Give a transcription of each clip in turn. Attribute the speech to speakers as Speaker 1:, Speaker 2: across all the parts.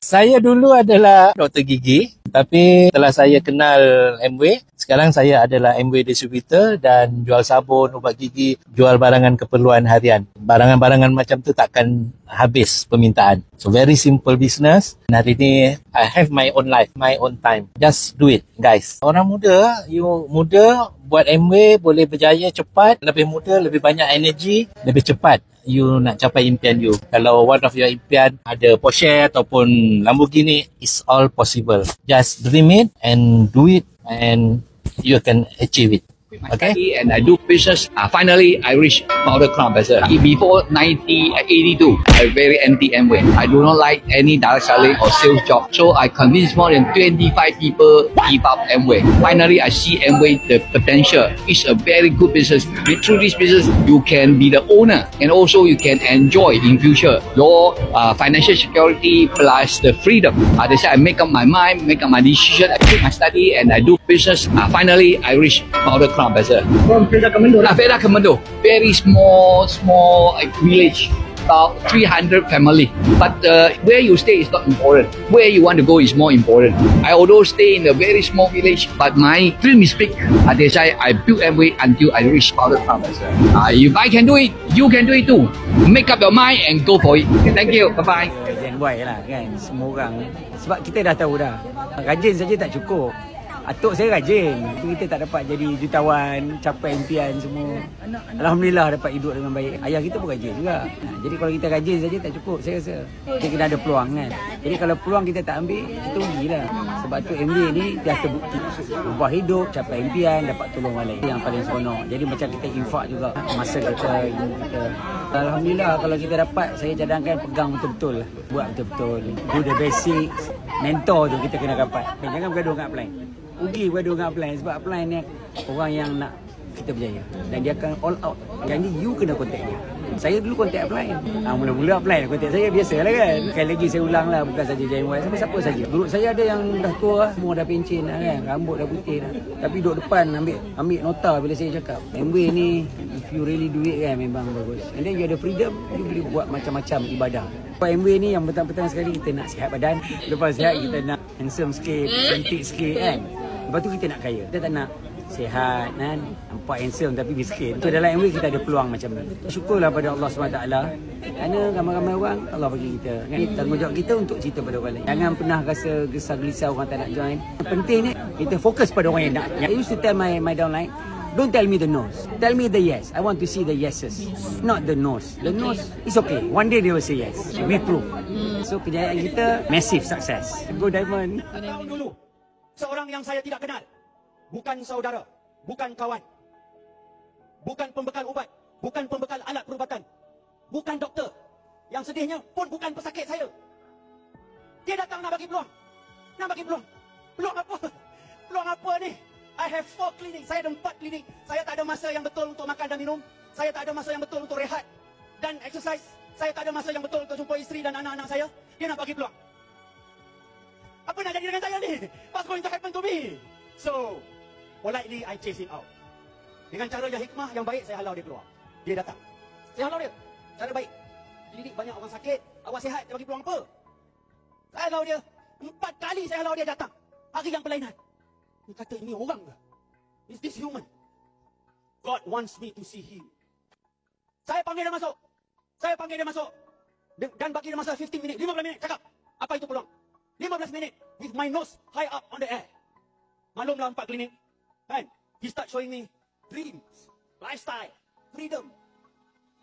Speaker 1: Saya dulu adalah doktor gigi, tapi setelah saya kenal Amway, sekarang saya adalah Amway distributor dan jual sabun, ubat gigi, jual barangan keperluan harian. Barangan-barangan macam tu takkan habis permintaan. So very simple business. Dan hari ni I have my own life, my own time. Just do it, guys. Orang muda, you muda buat Amway boleh berjaya cepat, lebih muda, lebih banyak energi, lebih cepat you nak capai impian you. Kalau one of your impian ada Porsche ataupun Lamborghini, it's all possible. Just dream it and do it and you can achieve it.
Speaker 2: Okay. And I do business. Finally, I reached Founder Club Ambassador. Before 1982, I very anti Amway. I do not like any direct selling or sales job. So I convinced more than 25 people give up Amway. Finally, I see Amway the potential. It's a very good business. Through this business, you can be the owner and also you can enjoy in future your financial security plus the freedom. That's why I make up my mind, make up my decision. I do my study and I do business. Finally, I reached Founder Club Ambassador.
Speaker 3: From Fedah Kemendo.
Speaker 2: Fedah Kemendo. Very small village. About 300 family. But where you stay is not important. Where you want to go is more important. I although stay in a very small village, but my dream is big. That's why I built Amway until I reached Founder Club Ambassador. If I can do it, you can do it too. Make up your mind and go for it. Thank you. Bye-bye.
Speaker 4: Rajin buat lah kan, semua orang. Sebab kita dah tahu dah, rajin saja tak cukup. Atuk saya rajin, tapi kita tak dapat jadi jutawan, capai impian semua. Alhamdulillah dapat hidup dengan baik. Ayah kita pun rajin juga. Jadi kalau kita rajin saja tak cukup, saya rasa. Kita kena ada peluang kan. Jadi kalau peluang kita tak ambil, kita rugilah. Sebab tu Amway ni dah terbukti. Ubah hidup, capai impian, dapat tolong orang lain. Yang paling seronok. Jadi macam kita infak juga. Masa kita. Alhamdulillah kalau kita dapat, saya cadangkan pegang betul-betul lah. Buat betul-betul. Do the basics. Mentor tu kita kena dapat. Jangan bergaduh dengan upline. Rugi bergaduh dengan upline. Sebab upline ni orang yang nak kita berjaya. Dan dia akan all out. Yang ni you kena contact dia. Saya dulu contact upline. Mula-mula upline contact saya biasalah kan. Sekali lagi saya ulang lah. Bukan saja JMY. Siapa saja. Guru saya ada yang dah tua lah. Semua dah pencin lah kan. Rambut dah putih dah. Tapi duduk depan ambil nota bila saya cakap. Amway ni if you really do it kan memang bagus. And then you ada freedom. You boleh buat macam-macam ibadah. Amway ni yang petang-petang sekali kita nak sihat badan. Lepas sihat kita nak handsome sikit. Cantik sikit kan. Lepas tu kita nak kaya. Kita tak nak sihat kan, nampak handsome tapi miskin. So dalam Amway kita ada peluang macam ni. Syukurlah pada Allah SWT. Kerana ramai-ramai orang Allah bagi kita kan, tanggungjawab kita untuk cerita pada orang lain. Jangan pernah rasa gesah gelisah orang tak nak join. Yang penting ni kita fokus pada orang yang nak. I used to tell my downline, don't tell me the no's, tell me the yes. I want to see the yeses, not the no's. The no's is okay, one day they will say yes. We prove. So kejayaan kita massive success. Go Diamond.
Speaker 3: Tahun dulu seorang yang saya tidak kenal, bukan saudara, bukan kawan, bukan pembekal ubat, bukan pembekal alat perubatan, bukan doktor, yang sedihnya pun bukan pesakit saya. Dia datang nak bagi peluang. Nak bagi peluang. Peluang apa? Peluang apa ni? I have 4 klinik. Saya ada 4 klinik. Saya tak ada masa yang betul untuk makan dan minum. Saya tak ada masa yang betul untuk rehat dan exercise. Saya tak ada masa yang betul untuk jumpa isteri dan anak-anak saya. Dia nak bagi peluang. Apa nak jadi dengan saya ni? What's going to happen to me? So, politely I chase him out. Dengan cara yang hikmah, yang baik, saya halau dia keluar. Dia datang. Saya halau dia. Cara baik. Didik banyak orang sakit. Awak sihat, dia bagi peluang apa? Saya halau dia. 4 kali saya halau dia datang. Hari yang berlainan. Dia kata, ini orang ke? Is this human? God wants me to see him. Saya panggil dia masuk. Saya panggil dia masuk. Dan bagi dia masa 15 minit, 15 minit. Cakap, apa itu peluang? 15 minit with my nose high up on the air. Maklumlah 4 klinik. Kan? He start showing me dreams, lifestyle, freedom.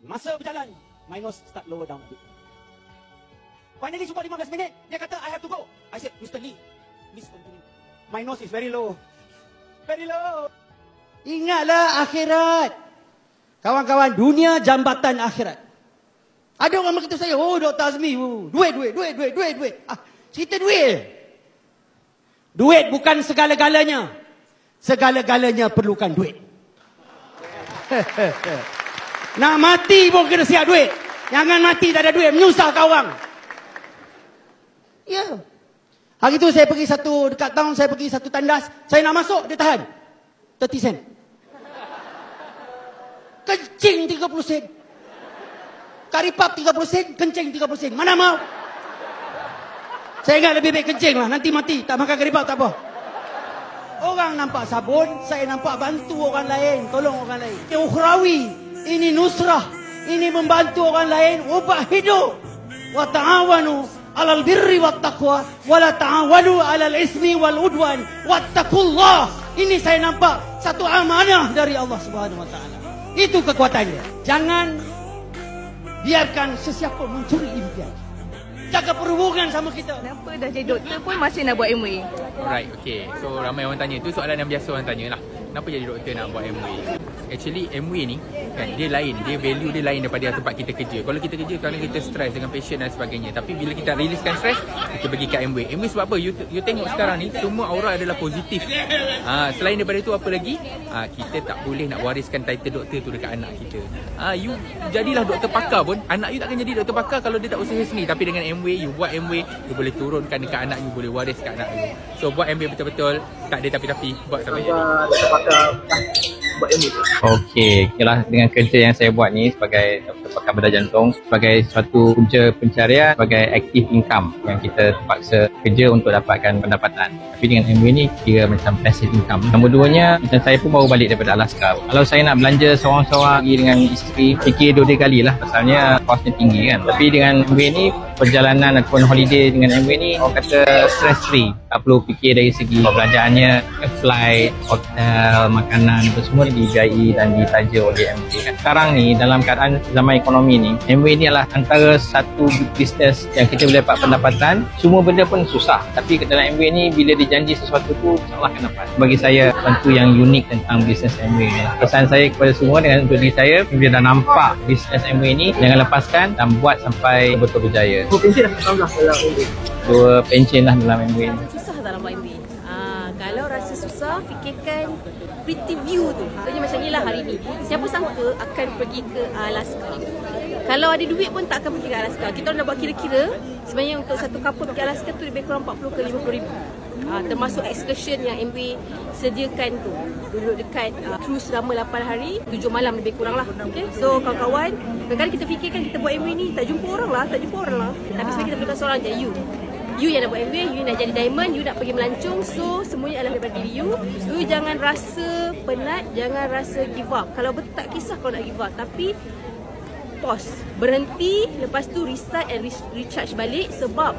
Speaker 3: Masa berjalan, my nose start lower down a bit. Finally jumpa 15 minit, dia kata I have to go. I said, Mr. Lee, please continue. My nose is very low. Very low. Ingatlah akhirat. Kawan-kawan, dunia jambatan akhirat. Ada orang berkata saya, oh Dr. Azmi, duit. Cerita duit. Duit bukan segala-galanya. Segala-galanya perlukan duit. Nak mati pun kena siap duit. Jangan mati tak ada duit, menyusahkan orang. Ya. Hari tu saya pergi dekat town, saya pergi satu tandas. Saya nak masuk, dia tahan. 30 sen. Kencing 30 sen. Karipap 30 sen, kencing 30 sen. Mana mau? Saya ingat lebih baik kencing lah. Nanti mati. Tak makan geribau tak apa. Orang nampak sabun, saya nampak bantu orang lain. Tolong orang lain. Ini ukhrawi. Ini nusrah. Ini membantu orang lain. Ubah hidup. Wa ta'awanu alal birri wa taqwa. Wa la ta'awanu alal ismi wal udwan. Wattaqullah. Ini saya nampak satu amanah dari Allah Subhanahu wa ta'ala. Itu kekuatannya. Jangan biarkan sesiapa mencuri impian. Jaga perhubungan sama kita.
Speaker 5: Kenapa dah jadi doktor pun masih nak buat MWay?
Speaker 6: Alright, okay. So ramai orang tanya, tu soalan yang biasa orang tanya lah. Kenapa jadi doktor nak buat MWay? Actually MWay ni kan dia lain, dia value dia lain daripada tempat kita kerja. Kalau kita kerja kadang kita stres dengan passion dan sebagainya. Tapi bila kita riliskan stres, kita pergi kat MWay. MWay sebab apa? You tengok sekarang ni semua aura adalah positif. Selain daripada itu apa lagi? Kita tak boleh nak wariskan title doktor tu dekat anak kita. You jadilah doktor pakar pun, anak you takkan jadi doktor pakar kalau dia tak usaha sendiri. Tapi dengan MWay, you buat MWay, you boleh turunkan dekat anak you, boleh waris kat anak you. So buat MWay betul-betul, tak ada tapi-tapi, buat sampai jadi.
Speaker 2: Okey, ialah dengan kerja yang saya buat ni sebagai doktor pakar bedah jantung, sebagai suatu punca pencarian, sebagai active income yang kita terpaksa kerja untuk dapatkan pendapatan. Tapi dengan MWay ni kira macam passive income. Nombor duanya, macam saya pun baru balik daripada Alaska. Kalau saya nak belanja seorang-seorang pergi dengan isteri, fikir 2 kali lah, pasalnya kosnya tinggi kan. Tapi dengan MWay ni, perjalanan ataupun holiday dengan MWay ni orang kata stress free. Tak perlu fikir dari segi perbelanjaannya, flight, hotel, makanan itu semua dibiayai dan ditaja oleh MWay kan. Sekarang ni dalam keadaan zaman ekonomi ni, MWay ni adalah antara satu bisnes yang kita boleh dapat pendapatan. Semua benda pun susah, tapi dalam MWay ni bila dijanji sesuatu tu insyaAllah akan dapat. Bagi saya tentu yang unik tentang bisnes MWay ni. Pesan saya kepada semua dengan untuk diri saya, bila dah nampak bisnes MWay ni, jangan lepaskan dan buat sampai betul berjaya.
Speaker 7: 2 pencen dah tambah dalam MWay.
Speaker 2: 2 pencen lah dalam MWay ni.
Speaker 5: Susah dalam buat MWay. Kalau rasa susah, fikirkan pretty view tu. Contohnya macam ni lah hari ni. Siapa sangka akan pergi ke Alaska. Kalau ada duit pun tak akan pergi ke Alaska. Kita orang dah buat kira-kira, sebenarnya untuk satu couple pergi Alaska tu lebih kurang 40 ke 50 ribu. Termasuk excursion yang MWay sediakan tu. Duduk dekat cruise selama 8 hari, 7 malam lebih kurang lah. Okay? So kawan-kawan, kadang-kadang kita fikirkan kita buat MWay ni tak jumpa orang lah. Tapi sebenarnya kita perlukan seorang je, you yang nak buat MWay, you nak jadi diamond, you nak pergi melancong. So semuanya adalah daripada diri you. You jangan rasa penat, jangan rasa give up. Kalau betul tak kisah kau nak give up, tapi pause, berhenti, lepas tu restart and recharge balik. Sebab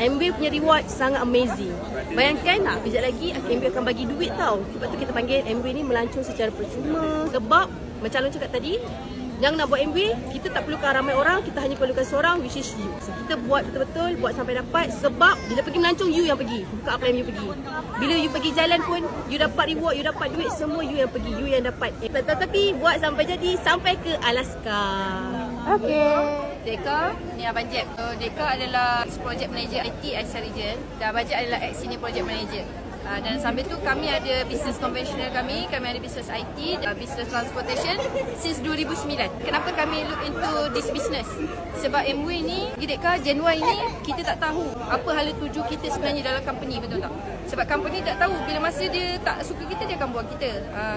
Speaker 5: MWay punya reward sangat amazing. Bayangkan kejap lagi MWay akan bagi duit tau. Sebab tu kita panggil MWay ni melancong secara percuma. Sebab macam Long cakap tadi, yang nak buat MWay, kita tak perlukan ramai orang, kita hanya perlukan seorang, which is you. So, kita buat betul-betul, buat sampai dapat. Sebab bila pergi melancong, you yang pergi. Bukan apa yang you pergi. Bila you pergi jalan pun, you dapat reward, you dapat duit, semua you yang pergi, you yang dapat. Tetapi buat sampai jadi, sampai ke Alaska. Okay.
Speaker 8: Deka ni Abang Jeb. Deka adalah project manager IT ISA region dan Abang Jeb adalah ex senior project manager. Dan sambil tu kami ada bisnes konvensional kami ada bisnes IT, bisnes transportation since 2009. Kenapa kami look into this business? Sebab MWay ni, Deka Januari ni kita tak tahu apa hala tuju kita sebenarnya dalam company, betul tak? Sebab company tak tahu bila masa dia tak suka kita, dia akan buang kita.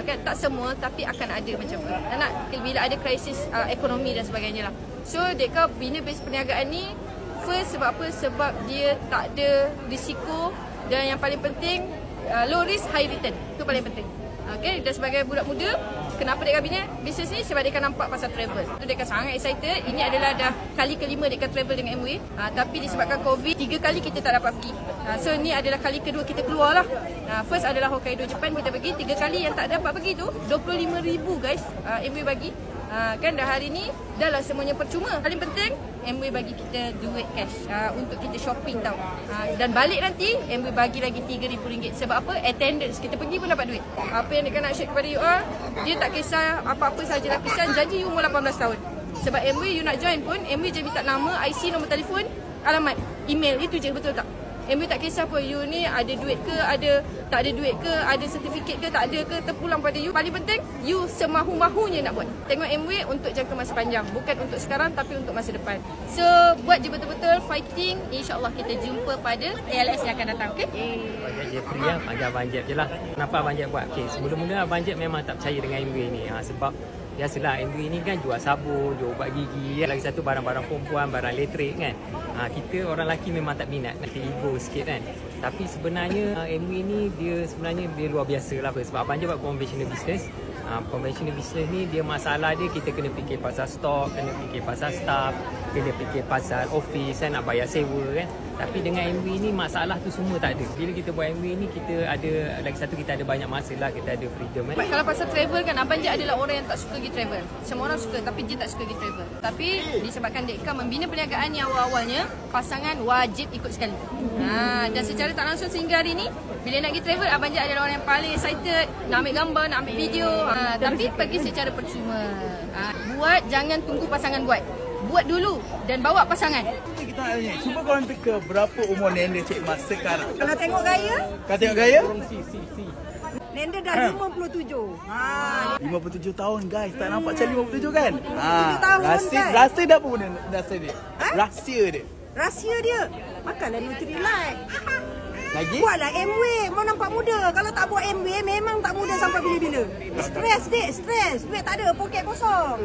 Speaker 8: Kan tak semua, tapi akan ada macam tu. Bila ada krisis ekonomi dan sebagainya lah. So Deka bina base perniagaan ni first sebab apa? Sebab dia tak ada risiko dan yang paling penting low risk high return. Itu paling penting. Okay, dan sebagai budak muda, kenapa Deka bina bisnes ni? Sebab Deka nampak pasal travel. Tu Deka sangat excited. Ini adalah dah kali kelima Deka travel dengan MWay. Tapi disebabkan COVID, 3 kali kita tak dapat pergi. So ni adalah kali kedua kita keluar lah. First adalah Hokkaido Jepun kita pergi. 3 kali yang tak dapat pergi tu 25,000 guys MWay bagi. Kan dah hari ni dah lah semuanya percuma. Paling penting MWay bagi kita duit cash untuk kita shopping tau. Dan balik nanti MWay bagi lagi RM3,000. Sebab apa? Attendance. Kita pergi pun dapat duit. Apa yang dia nak share kepada you all, dia tak kisah apa-apa saja lapisan. Janji you umur 18 tahun. Sebab MWay you nak join pun, MWay je minta nama, IC, nombor telefon, alamat, email. Itu je, betul tak? MWay tak kisah pun you ni ada duit ke, tak ada duit ke, ada sertifikat ke, tak ada ke, terpulang pada you. Paling penting, you semahu-mahunya nak buat. Tengok MWay untuk jangka masa panjang. Bukan untuk sekarang, tapi untuk masa depan. So, buat je betul-betul fighting. InsyaAllah kita jumpa pada ALS yang akan datang. Okay?
Speaker 4: Abang Jeb free lah, panggil Abang Jeb je lah. Kenapa Abang Jeb buat? Okay, sebelum-mula Abang Jeb memang tak percaya dengan MWay ni. Sebab Biasalah MW ni kan jual sabun, jual ubat gigi, lagi satu barang-barang perempuan, barang elektrik kan. Kita orang lelaki memang tak minat, nanti ego sikit kan. Tapi sebenarnya MW ni dia sebenarnya dia luar biasa lah. Sebab Abang je buat conventional business. Conventional business ni dia masalah dia kita kena fikir pasal stok, kena fikir pasal staff, kena fikir pasal office kan, nak bayar sewa kan. Tapi dengan MW ni masalah tu semua tak ada. Bila kita buat MW ni kita ada, lagi satu kita ada banyak masa lah, kita ada freedom kan.
Speaker 8: Kalau pasal travel kan, Abang Je adalah orang yang tak suka pergi travel. Semua orang suka tapi dia tak suka pergi travel. Tapi disebabkan Deka membina perniagaan yang awal-awalnya, pasangan wajib ikut sekali. Dan secara tak langsung sehingga hari ni, bila nak pergi travel, Abang Je adalah orang yang paling excited, nak ambil gambar, nak ambil video. Tapi pergi secara percuma. Buat, jangan tunggu pasangan buat. Buat dulu dan bawa pasangan.
Speaker 7: Kita nak tanya, cuba korang teka berapa umur Nenda Cik Mas sekarang?
Speaker 9: Kalau tengok gaya, Nenda dah 57.
Speaker 7: 57 tahun guys, tak nampak macam 57 kan?
Speaker 9: 57 tahun guys.
Speaker 7: Rasa dah apa benda rahsia dia? Rahsia dia.
Speaker 9: Rahsia dia, makanlah Nutrilite.
Speaker 7: Lagi?
Speaker 9: Buatlah MW, mau nampak muda. Kalau tak buat MW, memang tak muda sampai bila-bila. Stres dek, stres. Duit tak ada, poket kosong.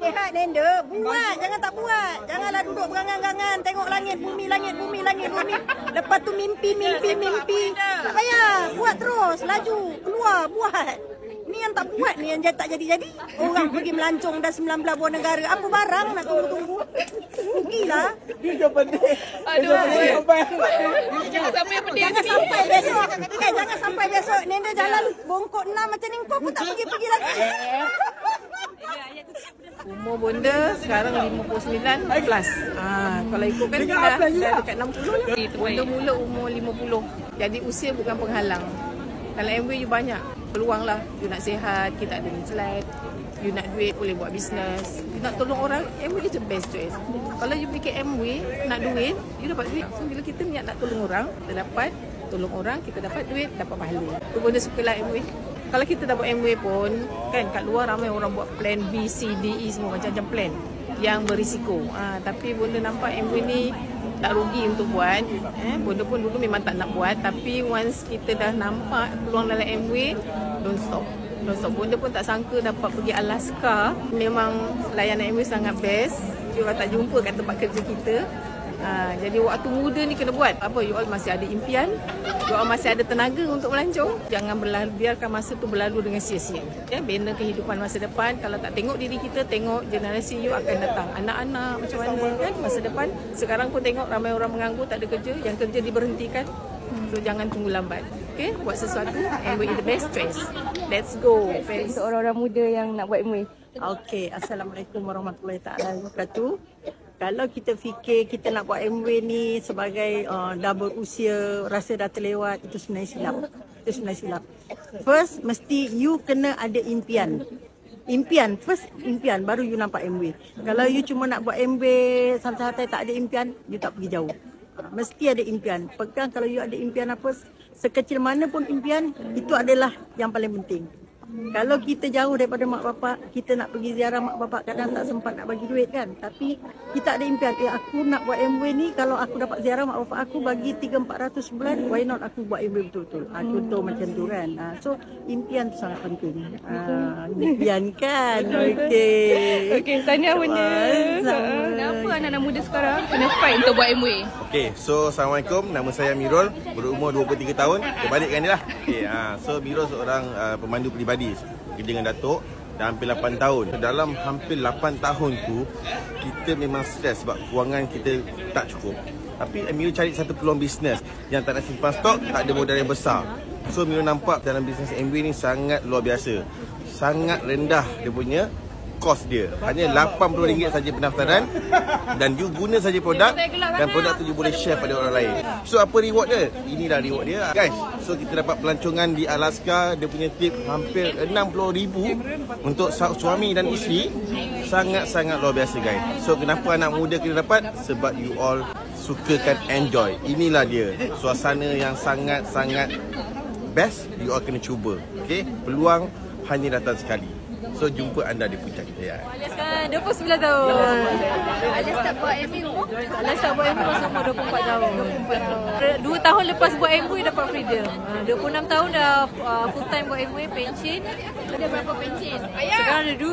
Speaker 9: Sehat Nenda, buat. Jangan tak buat. Janganlah duduk berangan-angan. Tengok langit, bumi, langit, bumi, langit, bumi. Lepas tu mimpi. Tak payah. Buat terus, laju. Keluar, buat. Ni yang tak buat ni yang tak jadi-jadi. Orang pergi melancong dah 19 buah negara. Apa barang nak tunggu-tunggu? Rugilah.
Speaker 7: Dia dah pendek.
Speaker 8: Jangan sampai pedih.
Speaker 9: Jangan sampai besok. Jangan sampai besok. Nenda jalan bongkok 6 macam ni. Kau pun tak pergi-pergi lagi.
Speaker 10: Umur bonda sekarang 59 plus. Kalau ikutkan dia dah dekat 60 lah. Bonda mula umur 50. Jadi usia bukan penghalang. Kalau MW you banyak peluang lah. You nak sihat, kita ada Nutrilite. You nak duit, boleh buat bisnes. You nak tolong orang, MW is the best choice. Kalau you fikir MW, nak duit, you dapat duit. So bila kita niat nak tolong orang, kita dapat tolong orang, kita dapat duit, dapat pahala. Tu bonda sukalah MW. Kalau kita dah buat MW pun, kan kat luar ramai orang buat plan B, C, D, E semua macam-macam plan yang berisiko. Tapi bonda nampak MW ni tak rugi untuk buat. Bonda pun dulu memang tak nak buat, tapi once kita dah nampak peluang dalam MW, don't stop. Bonda pun tak sangka dapat pergi Alaska. Memang layanan MW sangat best. You all tak jumpa kat tempat kerja kita. Jadi waktu muda ni kena buat. You all masih ada impian, you all masih ada tenaga untuk melancong. Jangan biarkan masa tu berlalu dengan sia-sia. Bina kehidupan masa depan. Kalau tak tengok diri kita, tengok generasi you akan datang. Anak-anak macam mana kan masa depan. Sekarang pun tengok ramai orang menganggur, tak ada kerja. Yang kerja diberhentikan. So jangan tunggu lambat. Okay, buat sesuatu. MW is the best choice. Let's go.
Speaker 5: Seorang-orang muda yang nak buat MW.
Speaker 9: Okey, Assalamualaikum warahmatullahi taala wabarakatuh. Kalau kita fikir kita nak buat MW ni sebagai dah berusia, rasa dah terlewat, itu sebenarnya silap. First, mesti you kena ada impian. First impian, baru you nampak MW. Kalau you cuma nak buat MW, sampai tak ada impian, you tak pergi jauh. Mesti ada impian. Pegang kalau you ada impian apa, sekecil mana pun impian, itu adalah yang paling penting. Kalau kita jauh daripada mak bapak, kita nak pergi ziarah mak bapak, kadang tak sempat nak bagi duit kan. Tapi kita ada impian, aku nak buat MW ni, kalau aku dapat ziarah mak bapak aku bagi 300-400 sebulan, why not aku buat MW betul-betul. Contoh macam tu kan. So impian tu sangat penting. Impian kan.
Speaker 5: Okey, tahniah punya. Kenapa anak-anak muda sekarang kena fight untuk buat MW?
Speaker 11: Okay, so Assalamualaikum. Nama saya Mirul, berumur 23 tahun. Terbalikkan dia lah. Okay, so Mirul seorang pemandu peribadi kerja dengan Datuk dah hampir 8 tahun. Dalam hampir 8 tahun tu, kita memang stres sebab kewangan kita tak cukup. Tapi Mirul cari satu peluang bisnes yang tak nak simpan stok, tak ada modal yang besar. So Mirul nampak dalam bisnes MW ni sangat luar biasa. Sangat rendah dia punya kos dia. Hanya RM80 saja pendaftaran dan you guna saja produk dan produk tu you boleh share pada orang lain. So apa reward dia? Inilah reward dia guys. So kita dapat pelancongan di Alaska. Dia punya tip hampir RM60,000 untuk suami dan isteri. Sangat-sangat luar biasa guys. So kenapa anak muda kena dapat? Sebab you all sukakan enjoy. Inilah dia. Suasana yang sangat-sangat best. You all kena cuba. Okay? Peluang hanya datang sekali. So jumpa anda di puncak kejayaan.
Speaker 5: Alias kan 29 tahun. Alias tak buat MV umur? Alias tak buat MV masa umur 24 tahun. 2 tahun lepas buat MV dapat freedom. 26 tahun dah full time buat MV, pension. Ada berapa pension? Sekarang ada 2.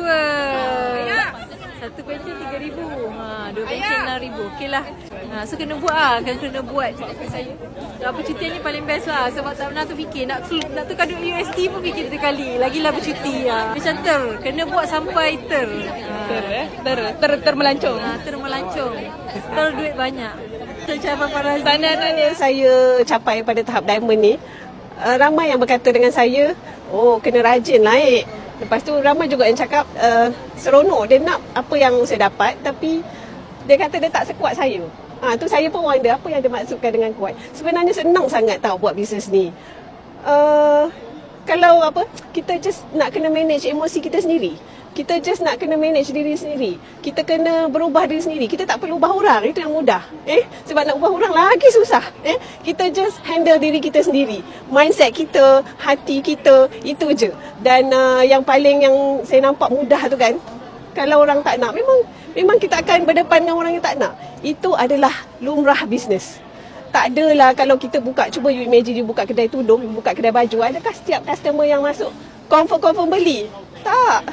Speaker 5: Satu pension 3,000. 2 pension 6,000. Okey lah. So kena buat lah. Kena buat. Saya bercuti ni paling best lah. Sebab tak pernah terfikir. Nak tukar duit USD pun fikir 3 kali. Lagilah bercuti lah. Macam kena buat sampai termelancong. Termelancong. Duit banyak.
Speaker 12: Sana saya capai pada tahap diamond ni, ramai yang berkata dengan saya, oh kena rajin naik. Lepas tu ramai juga yang cakap seronok, dia nak apa yang saya dapat tapi dia kata dia tak sekuat saya. Tu saya pun wonder apa yang dia maksudkan dengan kuat. Sebenarnya senang sangat tahu buat bisnes ni. Kalau kita just nak kena manage emosi kita sendiri. Kita just nak kena manage diri sendiri. Kita kena berubah diri sendiri. Kita tak perlu ubah orang, itu yang mudah. Sebab nak ubah orang lagi susah. Kita just handle diri kita sendiri. Mindset kita, hati kita, itu je. Dan yang paling yang saya nampak mudah tu kan, kalau orang tak nak, memang kita akan berdepan dengan orang yang tak nak. Itu adalah lumrah bisnes. Tak adalah kalau kita buka, cuba you imagine you buka kedai tudung, you buka kedai baju, adakah setiap customer yang masuk confirm beli? Tak.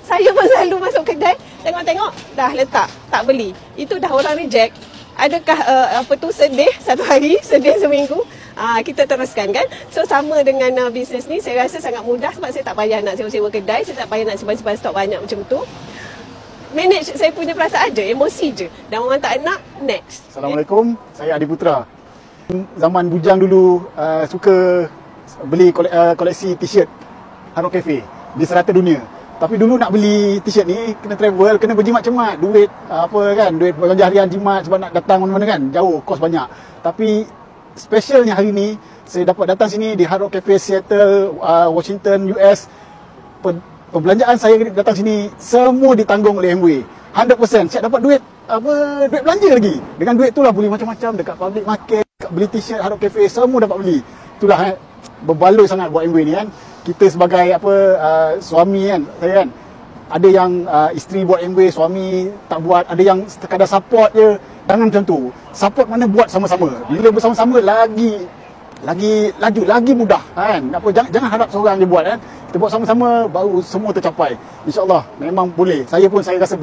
Speaker 12: Saya pun selalu masuk kedai, tengok-tengok, dah letak, tak beli. Itu dah orang reject. Adakah sedih satu hari, sedih seminggu? Kita teruskan kan. So sama dengan bisnes ni, saya rasa sangat mudah sebab saya tak payah nak sewa-sewa kedai, saya tak payah nak simpan stok banyak macam tu. Manage saya punya perasaan je, emosi je. Dan orang tak nak, next.
Speaker 13: Assalamualaikum, saya Adi Putra. Zaman bujang dulu suka beli koleksi t-shirt Hard Rock Cafe di serata dunia. Tapi dulu nak beli t-shirt ni kena travel, kena berjimat-cemat, duit duit belanja harian jimat sebab nak datang mana-mana kan, jauh, kos banyak. Tapi specialnya hari ni saya dapat datang sini di Hard Rock Cafe Seattle, Washington, US. Pembelanjaan saya datang sini semua ditanggung oleh MW. 100%. Saya dapat duit belanja lagi. Dengan duit itulah beli macam-macam dekat public market, beli t-shirt Hard Rock Cafe, semua dapat beli. Itulah berbaloi sangat buat MW ni kan. Kita sebagai suami kan, saya kan, ada yang isteri buat MW, suami tak buat, ada yang sekadar support je. Jangan macam tu. Support mana buat sama-sama. Bila bersama-sama lagi laju, lagi mudah kan. Jangan harap seorang je buat kan. Kita buat sama-sama baru semua tercapai. InsyaAllah memang boleh. Saya rasa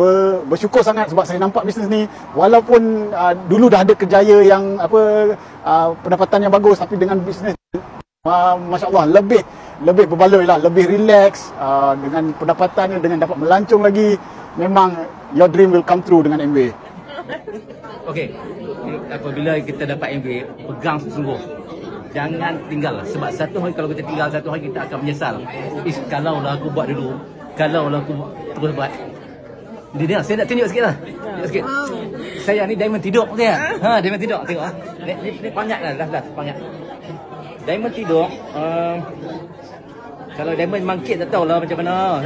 Speaker 13: bersyukur sangat sebab saya nampak bisnes ni walaupun dulu dah ada kerjaya yang pendapatan yang bagus, tapi dengan bisnes Masya Allah lebih berbaloi lah, lebih relax dengan pendapatannya, dengan dapat melancong lagi. Memang your dream will come true dengan MW.
Speaker 1: Okey, apabila kita dapat MW, pegang sungguh. Jangan tinggal, sebab satu hari kalau kita tinggal, satu hari kita akan menyesal. Kalau lah aku buat dulu, kalau lah aku terus buat. Dia saya nak tunjuk sikit lah. Sikit. Saya ni diamond tidur dia. Diamond tidur, tengok ah. Ni panjat lah, dah panjat. Diamond tidur, kalau diamond mangkit tak tahulah macam mana.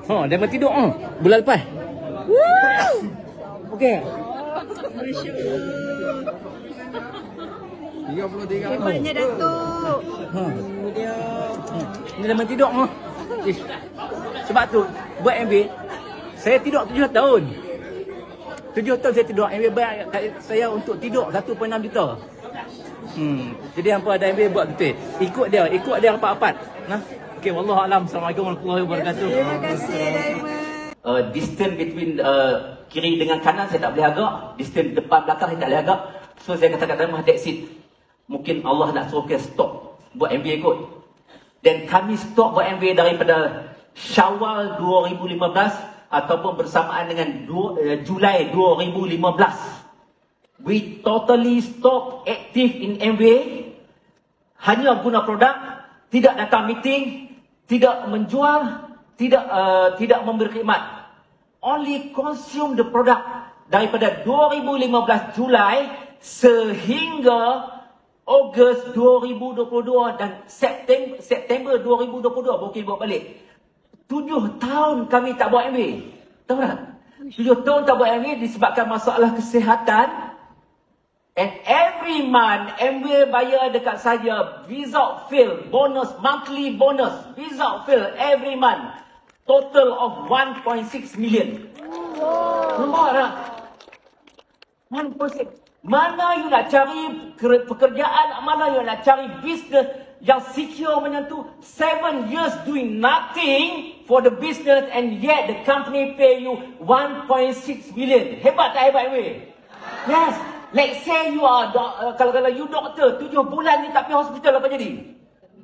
Speaker 1: Allah. Diamond tidur bulan lepas. Okey. Masya-Allah. 33 tahun. Hebatnya Datuk. Ini diamond tidur sebab tu buat MV saya tidur 7 tahun. 7 tahun saya tidur. MV bayar saya untuk tidur 1.6 juta. Jadi hampa ada MV buat betul. Ikut dia rapat-rapat. Okey, wallahu alam. Assalamualaikum warahmatullahi wabarakatuh.
Speaker 12: Terima kasih Diamond.
Speaker 14: Distance between kiri dengan kanan saya tak boleh agak. Distance depan belakang saya tak boleh agak. So saya katakan Diamond, that's it. Mungkin Allah nak suruh kita stop buat MV kot. Dan kami stop buat MV daripada Syawal 2015 ataupun bersamaan dengan Julai 2015. We totally stop active in MV. Hanya guna produk, tidak datang meeting, tidak menjual, tidak memberi khidmat. Only consume the product daripada 2015 Julai sehingga Ogos 2022 dan September 2022 baru kita buat balik. 7 tahun kami tak buat MV. Tahu tak? 7 tahun tak buat MBA disebabkan masalah kesihatan. And every month, MBA bayar dekat saya without fail, bonus, monthly bonus, without fail, every month. Total of 1.6 million. Nampak tak? 1.6. Mana you nak cari pekerjaan, mana you nak cari bisnes yang secure macam tu. 7 years doing nothing for the business and yet the company pay you 1.6 million. Hebat tak hebat, MBA? Yes. Let's say you are kalau you doktor 7 bulan ni tak pergi hospital, apa jadi?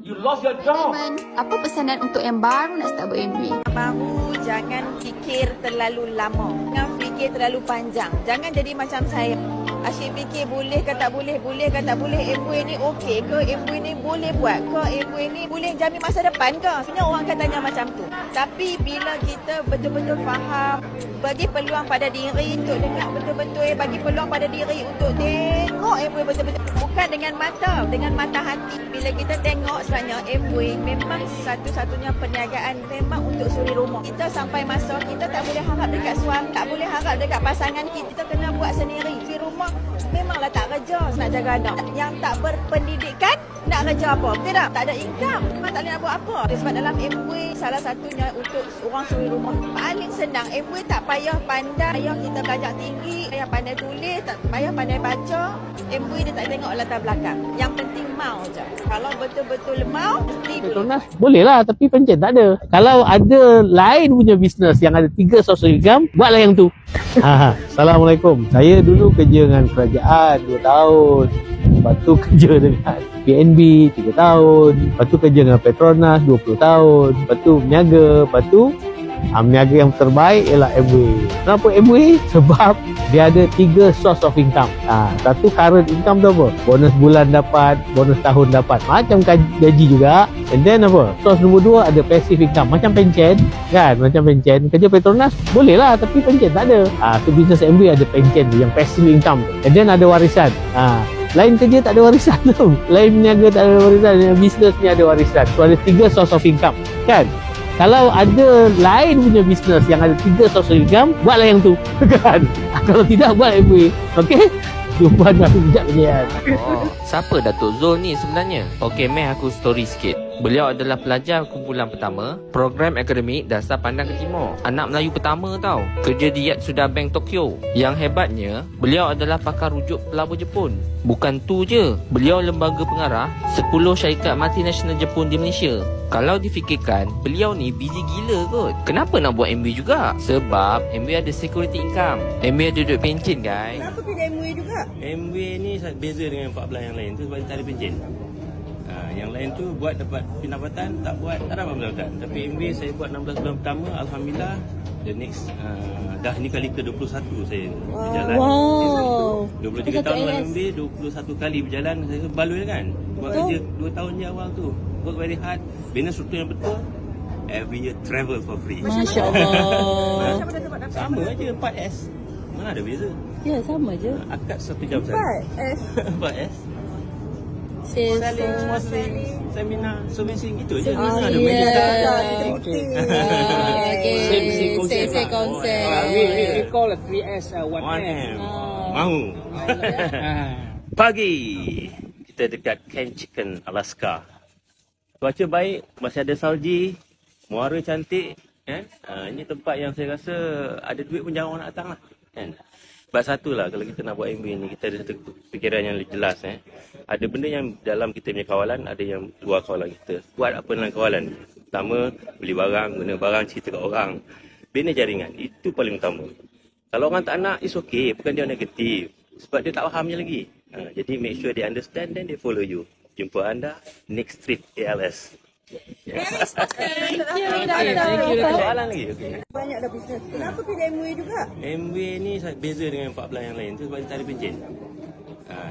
Speaker 14: You lost your job.
Speaker 15: Apa pesanan untuk yang baru nak start ber-MBA?
Speaker 16: Baru jangan fikir terlalu lama. Jangan fikir terlalu panjang. Jangan jadi macam saya. Asyik fikir boleh ke tak boleh, boleh ke tak boleh, MBA ni okey ke, MBA ni boleh buat ke, MBA ni boleh jamin masa depan ke. Sebenarnya orang akan tanya macam tu. Tapi bila kita betul-betul faham, bagi peluang pada diri untuk dengar betul-betul, bagi peluang pada diri untuk tengok MBA betul-betul. Bukan dengan mata hati. Bila kita tengok sebenarnya MBA memang satu-satunya perniagaan memang untuk suri rumah. Kita sampai masa kita tak boleh harap dekat suami, tak boleh harap dekat pasangan kita. Kita kena buat sendiri. Suri rumah memanglah tak kerja nak jaga anak. Yang tak berpendidikan nak kerja apa? Betul tak? Tak ada income. Memang tak boleh nak buat apa. Sebab dalam MBA salah satunya untuk orang suri rumah paling senang. MBA tak payah pandai, payah kita belajar tinggi, payah pandai tulis, tak payah pandai baca. MBA dia tak tengok latar belakang. Yang penting mau je. Kalau betul-betul mau, mesti
Speaker 1: Petronas boleh lah, tapi pencen tak ada. Kalau ada lain punya bisnes yang ada 3 source income, buatlah yang tu. Assalamualaikum. Saya dulu kerja dengan kerajaan 2 tahun. Lepas tu kerja dengan PNB 3 tahun. Lepas tu kerja dengan Petronas 20 tahun. Lepas tu berniaga. Lepas tu berniaga yang terbaik ialah MBA. Kenapa MBA? Sebab dia ada 3 source of income. Satu current income tu apa? Bonus bulan dapat, bonus tahun dapat. Macam gaji juga. And then apa? Source nombor 2 ada passive income. Macam pencen kan? Macam pencen. Kerja Petronas boleh lah, tapi pencen tak ada. Tu bisnes MBA ada pencen tu, yang passive income tu. And then ada warisan. Lain kerja tak ada warisan tu. Lain berniaga tak ada warisan. Yang bisnes ni ada warisan. So ada 3 source of income kan? Kalau ada lain punya bisnes yang ada 3 source of income, buatlah yang tu kan? Kalau tidak, buat MBA. Okey? Jumpa aku sekejap lagi kan.
Speaker 17: Siapa Datuk Zul ni sebenarnya? Okey, aku story sikit. Beliau adalah pelajar kumpulan pertama program akademik Dasar Pandang ke Timur. Anak Melayu pertama tau. Kerja di Yatsuda Bank Tokyo. Yang hebatnya, beliau adalah pakar rujuk pelabur Jepun. Bukan tu je, beliau lembaga pengarah 10 syarikat multinasional Jepun di Malaysia. Kalau difikirkan, beliau ni busy gila kot. Kenapa nak buat MBA juga? Sebab MBA ada security income. MBA ada duit pencen guys.
Speaker 16: Kenapa pilih MBA juga?
Speaker 18: MBA ni beza dengan 14 yang lain tu sebab tak ada pencen. Yang lain tu buat dapat pendapatan, tak buat tak dapat pendapatan. Tapi MBA saya buat 16 bulan pertama, alhamdulillah. The next dah ni kali ke-21 saya berjalan.
Speaker 16: Wow.
Speaker 18: 23 tahun dalam MBA, 21 kali berjalan. Saya baloi kan. Buat kerja 2 tahun je awal tu. Work very hard. Bina struktur yang betul. Every year travel for free.
Speaker 16: Masya Allah.
Speaker 18: Sama aja 4S. Mana ada beza?
Speaker 16: Ya, sama je.
Speaker 18: Akad 1 jam saja.
Speaker 16: 4S.
Speaker 18: 4S.
Speaker 16: Selling,
Speaker 18: seminar, servicing gitu je.
Speaker 16: Ada
Speaker 7: Say concept. We call it 3S 1M.
Speaker 18: Mahu. Pagi. Kita dekat Can Chicken, Alaska. Cuaca baik, masih ada salji, muara cantik, kan? Ini tempat yang saya rasa ada duit pun jangan orang nak datang lah, kan? Sebab satulah, kalau kita nak buat MBA ni, kita ada satu fikiran yang jelas. Ada benda yang dalam kita punya kawalan, ada yang luar kawalan kita. Buat apa dalam kawalan? Pertama, beli barang, guna barang, cerita kat orang. Bina jaringan, itu paling utama. Kalau orang tak nak, it's okay. Bukan dia negatif. Sebab dia tak fahamnya lagi. Jadi make sure they understand, then they follow you. Jumpa anda next trip ALS. Soalan lagi? Okay.
Speaker 16: Banyak dah bisnes. Kenapa pilih MBA juga?
Speaker 18: MBA ni beza dengan 14 yang lain tu sebab dia tak ada pencen.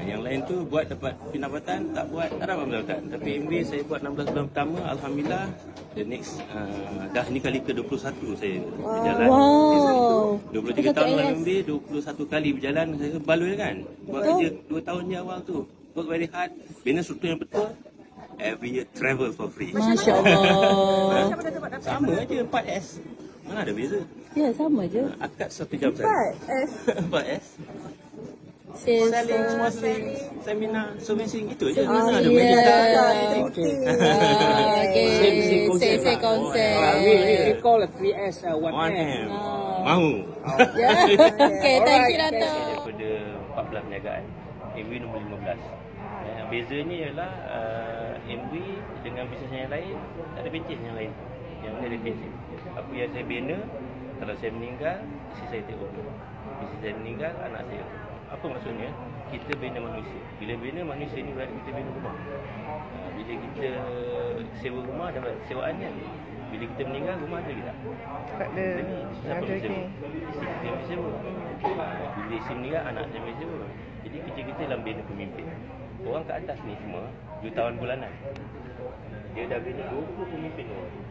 Speaker 18: Yang lain tu buat dapat pendapatan, tak buat tak dapat pendapatan. Tapi MBA saya buat 16 bulan pertama, alhamdulillah. The next dah ni kali ke-21 saya berjalan.
Speaker 16: Wow.
Speaker 18: 23 tahun dalam MBA, 21 kali berjalan. Saya baloi kan. Buat kerja 2 tahun je awal tu. Work very hard. Bina struktur yang betul. Every year travel for free.
Speaker 16: Masya Allah.
Speaker 18: Sama aja 4S. Mana ada beza?
Speaker 19: Ya, sama je.
Speaker 18: Akad 1 jam saja. 4S.
Speaker 19: Selling,
Speaker 18: seminar, servicing gitu aja. Mana ada
Speaker 19: Say konsep.
Speaker 4: We call it 3S, 1M.
Speaker 18: Mahu.
Speaker 19: Okay, thank you Dato'.
Speaker 18: Daripada 14 perniagaan, MV nombor 15. Bezanya ialah MV dengan bisnes yang lain tak ada pencen yang lain. Yang ni ada pencen. Apa yang saya bina, kalau saya meninggal, isteri saya take over. Isteri saya meninggal, anak saya. Apa maksudnya? Kita bina manusia. Bila bina manusia ni berarti kita bina rumah. Bila kita sewa rumah, dapat sewaan kan? Bila kita meninggal, rumah ada ke tak?
Speaker 10: Tak ada.
Speaker 18: Jadi, siapa yang sewa? Isteri kita yang sewa. Bila isteri meninggal, anak saya yang sewa. Jadi kerja kita dalam bina pemimpin. Orang kat atas ni semua jutawan bulanan. Dia dah bina 20 pemimpin orang.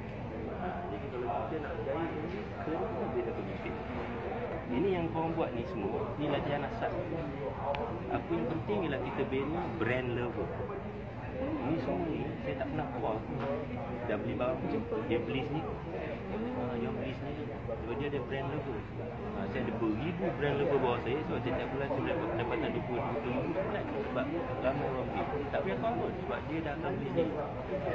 Speaker 18: Jadi kalau kita nak berjaya ni, kena bina pemimpin. Ini yang korang buat ni semua, ni latihan asas. Apa yang penting ialah kita bina brand lover. Ini semua ni, saya tak pernah keluar. Dah beli barang, dia beli sini. Yang beli sini, sebab dia ada brand lover. Saya ada beribu brand lover bawah saya. Sebab setiap bulan saya dapat pendapatan 20-25 bulan. Sebab ramai orang beli. Tak payah kawan pun, sebab dia dah akan beli sendiri.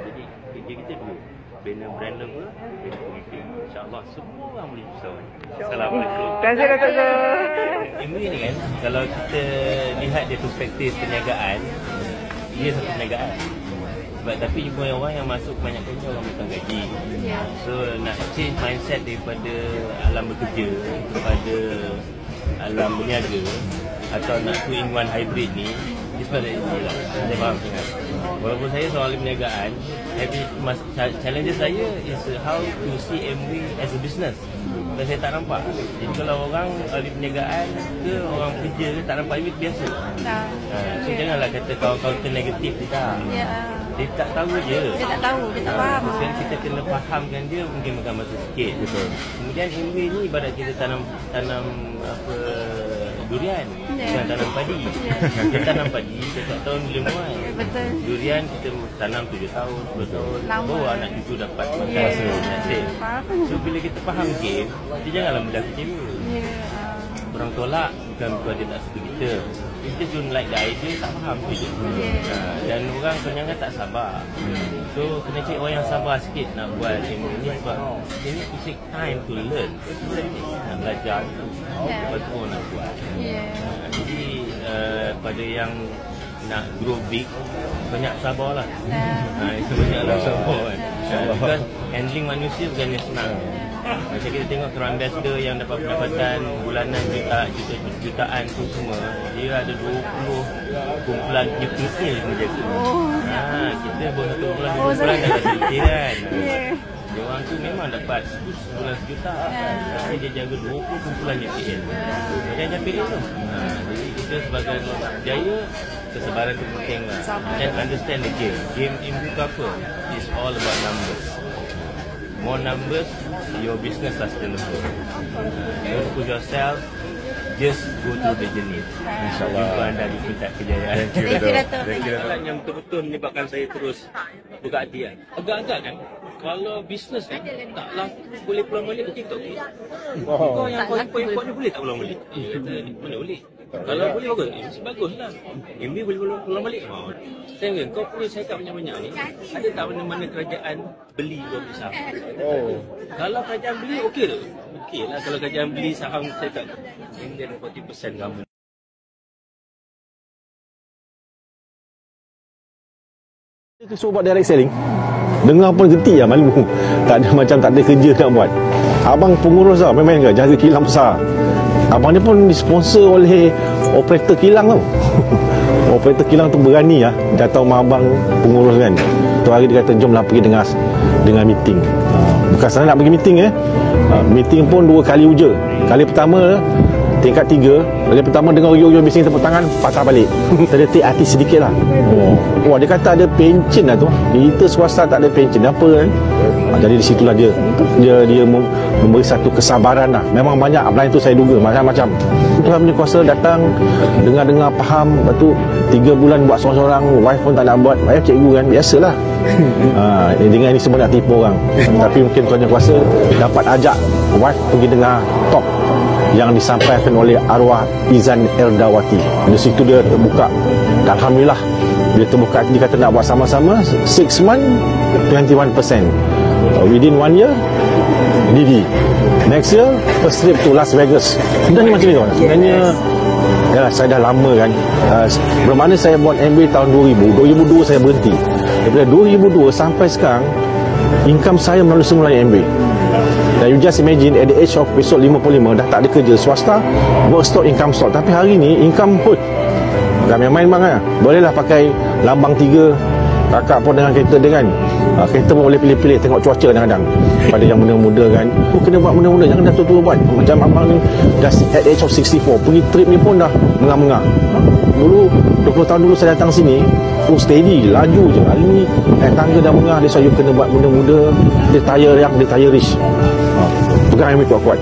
Speaker 18: Jadi kerja kita dua, bina brand lover, bina pemimpin. InsyaAllah semua orang boleh usahawan. Assalamualaikum.
Speaker 10: Terima kasih Dato'.
Speaker 18: MV ni kan, kalau kita lihat dia perspektif perniagaan, dia satu perniagaan. Sebab tapi jumpa orang yang masuk kebanyakan ni orang bukan gaji. So nak change mindset daripada alam bekerja kepada alam berniaga atau nak 2-in-1 hybrid ni, dia sebenarnya easy lah. Saya faham sangat. Walaupun saya seorang ahli perniagaan, challenge saya is how to see MV as a business. Dan saya tak nampak. Jadi kalau orang ahli perniagaan ke orang kerja tak nampak MV biasa. So janganlah kata kawan-kawan tu negatif, dia tak. Dia tak tahu je.
Speaker 19: Dia tak tahu, dia tak faham.
Speaker 18: Sekarang kita kena fahamkan dia, mungkin makan masa sikit. Betul. Kemudian MV ni ibarat kita tanam apa durian, bukan tanam padi. Kita tanam padi setiap tahun boleh muat.
Speaker 19: Betul.
Speaker 18: Durian kita tanam 7 tahun, 10 tahun. Baru anak cucu dapat makan hasil. So bila kita faham game, kita janganlah mudah kecewa. Orang tolak bukan dia tak suka kita. Kita don't like the idea, tak faham tu je. Dan orang kebanyakan tak sabar. So kena cari orang yang sabar sikit nak buat ini sebab ini to take time to learn. Nak belajar lepas tu nak buat. Jadi pada yang nak grow big, banyak sabarlah. Itu banyaklah sabar kan. Because handling manusia bukannya senang. Macam kita tengok Crown Ambassador yang dapat pendapatan bulanan jutaan tu semua, dia ada 20 kumpulan youth-youthnya dia menjaga. Kita baru 1 bulan, 2 bulan dah ada fikiran. Dia orang tu memang dapat sebulan sejuta. Tapi dia jaga 20 kumpulan YPL. Macam YPL tu. Jadi kita sebagai orang berjaya, kesabaran tu penting lah. And understand the game. Game MV tu apa? It's all about numbers. More numbers, your business sustainable. Don't push yourself, just go through the journey. InsyaAllah. Jumpa anda di puncak kejayaan.
Speaker 19: Thank you, Dato'.
Speaker 18: Yang betul-betul menyebabkan saya terus buka hati kan. Agak-agak kan, kalau bisnes kan, taklah boleh pulang balik ke TikTok ni. Kau yang kau import ni boleh tak pulang balik? Mana boleh? Kalau boleh bagus, mesti bagus lah. MV boleh pulang balik. Saya kata, kau punya cakap banyak-banyak ni, ada tak mana-mana kerajaan beli kau beli saham? Kalau kerajaan beli, okey tak? Okey lah kalau kerajaan beli saham cakap. Ini ada 40% kamu.
Speaker 20: Kita suruh buat direct selling, dengar pun geti lah, malu. Tak ada macam tak ada kerja nak buat. Abang pengurus lah, main-main ke, jaga kilang besar. Abang ni pun disponsor oleh operator kilang tau. Operator kilang tu berani lah datang sama abang pengurus kan. Tu hari dia kata jomlah pergi dengan meeting. Bukan sana nak pergi meeting Meeting pun 2 kali uja. Kali pertama tingkat 3, dari pertama dengar uyuh-uyuh bising tepuk tangan, patah balik. Terdetik hati sedikit lah. Wah, dia kata ada pencen lah tu. Kita swasta tak ada pencen apa kan. Jadi di situlah dia memberi satu kesabaran lah. Memang banyak lain tu saya duga macam-macam. Tuhan punya kuasa datang, dengar-dengar faham. Lepas tu 3 bulan buat seorang-seorang, wife pun tak nak buat. Wife cikgu kan, biasalah. Dengan ini semua nak tipu orang. Tapi mungkin Tuhan punya kuasa dapat ajak wife pergi dengar talk yang disampaikan oleh arwah Izan Erdawati. Di situ dia terbuka. Dan alhamdulillah dia terbuka, dia kata nak buat sama-sama 6 months 21%. Within 1 year Didi. Next year first trip to Las Vegas. Dan macam ni kawan. Sebenarnya ya, saya dah lama kan. Bermakna saya buat MBA tahun 2002 saya berhenti. Daripada 2002 sampai sekarang income saya melalui semula MBA. Dan you just imagine at the age of besok 55 dah tak ada kerja swasta, work stop, income stop. Tapi hari ni income put bukan main-main bang lah. Bolehlah pakai lambang 3. Kakak pun dengan kereta dia kan, kereta pun boleh pilih-pilih, tengok cuaca kadang-kadang. Pada yang muda-muda kan, kena buat muda-muda, jangan dah tua-tua buat. Macam abang ni dah at age of 64, pergi trip ni pun dah mengah-mengah. Dulu 20 tahun dulu saya datang sini, steady, laju je. Hari ni naik tangga dah mengah. Dia saya kena buat muda-muda. Dia tire rich. Pegang yang kuat-kuat.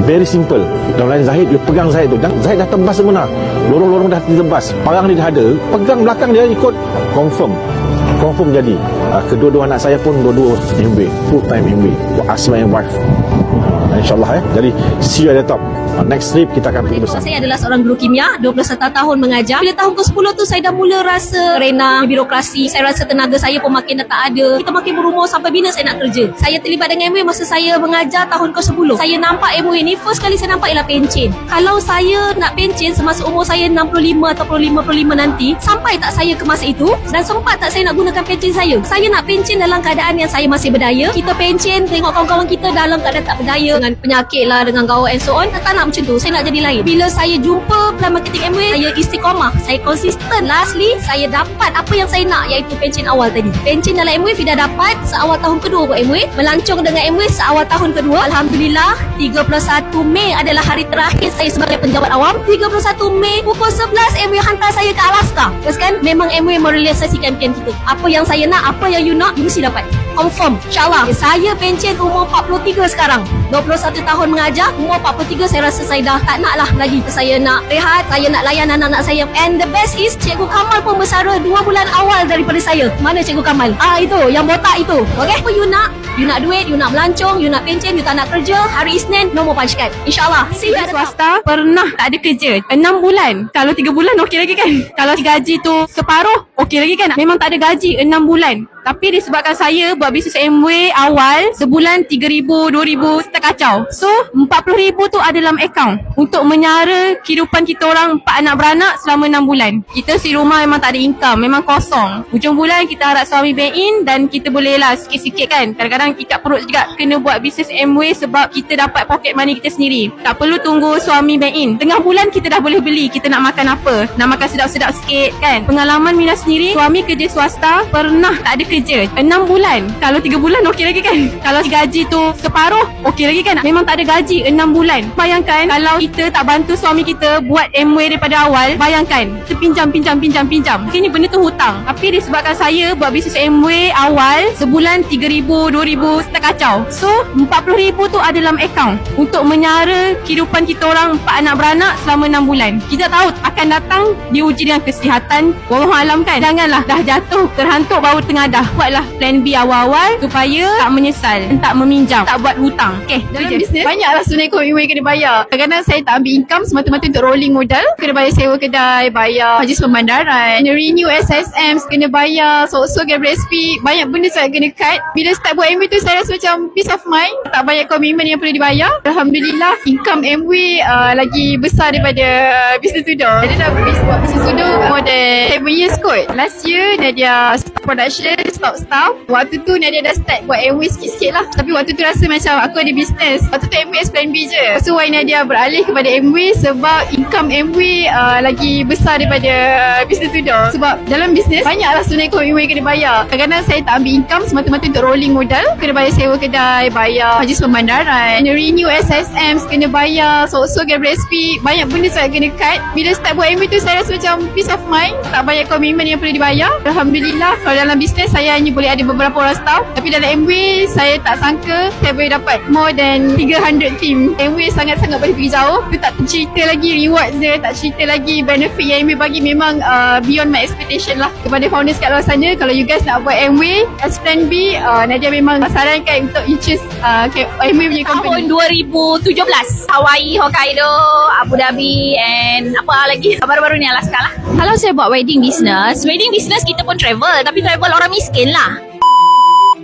Speaker 20: Very simple. Dalam lain Zahid, dia pegang Zahid tu. Zahid dah tebas sebenar. Lorong-lorong dah ditebas. Parang dia dah ada. Pegang belakang dia ikut. Confirm jadi. Kedua-dua anak saya pun dua-dua MBA, full time MBA. Asma and wife. InsyaAllah Jadi see you at the top. Next trip kita akan pergi bersama.
Speaker 21: Saya adalah seorang guru kimia, 21 tahun mengajar. Bila tahun ke-10 tu saya dah mula rasa rena birokrasi. Saya rasa tenaga saya pun makin dah tak ada. Kita makin berumur, sampai bila saya nak kerja. Saya terlibat dengan MWay masa saya mengajar tahun ke-10. Saya nampak MWay ni first kali saya nampak ialah pencen. Kalau saya nak pencen semasa umur saya 65 atau 55 nanti, sampai tak saya ke masa itu dan sempat tak saya nak gunakan pencen saya. Saya nak pencen dalam keadaan yang saya masih berdaya. Kita pencen tengok kawan-kawan kita dalam keadaan tak berdaya dengan penyakit lah, dengan gawat and so on. Tak nak macam tu. Saya nak jadi lain. Bila saya jumpa Plan Marketing MWay, saya istiqamah, saya konsisten. Lastly, saya dapat apa yang saya nak, iaitu pencen awal tadi. Pencen dalam MWay Fida dapat seawal tahun kedua buat MWay. Melancong dengan MWay seawal tahun kedua. Alhamdulillah, 31 Mei adalah hari terakhir saya sebagai penjawat awam. 31 Mei pukul 11 MWay hantar saya ke Alaska. Terus kan, memang MWay merealisasikan impian kita. Apa yang saya nak, apa yang you nak, you mesti dapat. Confirm, insyaAllah. Saya pencen umur 43 sekarang. 21 tahun mengajar, umur 43 saya rasa saya dah tak nak lah lagi. Saya nak rehat, saya nak layan anak-anak saya. And the best is Cikgu Kamal pun bersara 2 bulan awal daripada saya. Mana Cikgu Kamal? Itu, yang botak itu. Okay? Apa you nak? You nak duit, you nak melancong, you nak pencen, you tak nak kerja. Hari Isnin, no more punch card. InsyaAllah.
Speaker 22: Swasta pernah tak ada kerja 6 bulan. Kalau 3 bulan okey lagi kan. Kalau gaji tu separuh okey lagi kan. Memang tak ada gaji 6 bulan. Tapi disebabkan saya buat bisnes MWay awal, sebulan 3,000, 2,000, terkacau. So, 40,000 tu ada dalam akaun untuk menyara kehidupan kita orang 4 anak beranak selama 6 bulan. Kita si rumah memang tak ada income, memang kosong. Hujung bulan kita harap suami bank in dan kita boleh lah sikit-sikit kan. Kadang-kadang ikat perut juga kena buat bisnes MWay sebab kita dapat pocket money kita sendiri. Tak perlu tunggu suami bank in. Tengah bulan kita dah boleh beli kita nak makan apa. Nak makan sedap-sedap sikit kan. Pengalaman Mina sendiri, suami kerja swasta, pernah tak ada kerja 6 bulan. Kalau 3 bulan okey lagi kan. Kalau gaji tu separuh okey lagi kan. Memang tak ada gaji 6 bulan. Bayangkan kalau kita tak bantu suami kita buat MWay daripada awal. Bayangkan kita pinjam. Kini benda tu hutang. Tapi disebabkan saya buat bisnes MWay awal, sebulan 3,000, 2,000, terkacau. So 40,000 tu ada dalam akaun untuk menyara kehidupan kita orang 4 anak beranak selama 6 bulan. Kita tahu akan datang diuji dengan kesihatan. Wallahualam kan. Janganlah dah jatuh terhantuk baru tengadah. Buatlah plan B awal-awal supaya tak menyesal, tak meminjam, tak buat hutang. Okay,
Speaker 23: dalam bisnes banyaklah sebenarnya komitmen kena bayar. Kadang-kadang saya tak ambil income semata-mata untuk rolling modal. Kena bayar sewa kedai, bayar majlis pemandaran, kena renew SSM, kena bayar so SP. Banyak benda saya kena cut. Bila start buat MWay tu saya rasa macam peace of mind. Tak banyak komitmen yang perlu dibayar. Alhamdulillah income MWay lagi besar daripada bisnes sudah. Jadi dah buat bisnes sudah more than 7 years kot. Last year Nadia start production stop staff. Waktu tu Nadia dah start buat MW sikit-sikit lah. Tapi waktu tu rasa macam aku ada bisnes. Waktu tu MW plan B je. So why Nadia beralih kepada MW sebab income MW lagi besar daripada bisnes tu dah. Sebab dalam bisnes banyaklah sebenarnya MW kena bayar. Kadang-kadang saya tak ambil income semata-mata untuk rolling modal. Kena bayar sewa kedai, bayar majlis pemandaran, kena renew SSM, kena bayar so-so SP. Banyak benda saya kena cut. Bila start buat MW tu saya rasa macam peace of mind. Tak banyak komitmen yang perlu dibayar. Alhamdulillah, kalau dalam bisnes saya hanya boleh ada beberapa orang staff. Tapi dalam MW saya tak sangka saya boleh dapat more than 300 team. MW sangat-sangat boleh pergi jauh. Tu tak cerita lagi rewards dia, tak cerita lagi benefit yang MW bagi, memang beyond my expectation lah. Kepada founders kat luar sana, kalau you guys nak buat MW as plan B, Nadia memang sarankan untuk you choose MW punya company.
Speaker 21: Tahun 2017, Hawaii, Hokkaido, Abu Dhabi and apa lagi baru-baru ni Alaska lah. Kalau saya buat wedding business kita pun travel, tapi travel orang miskin lah.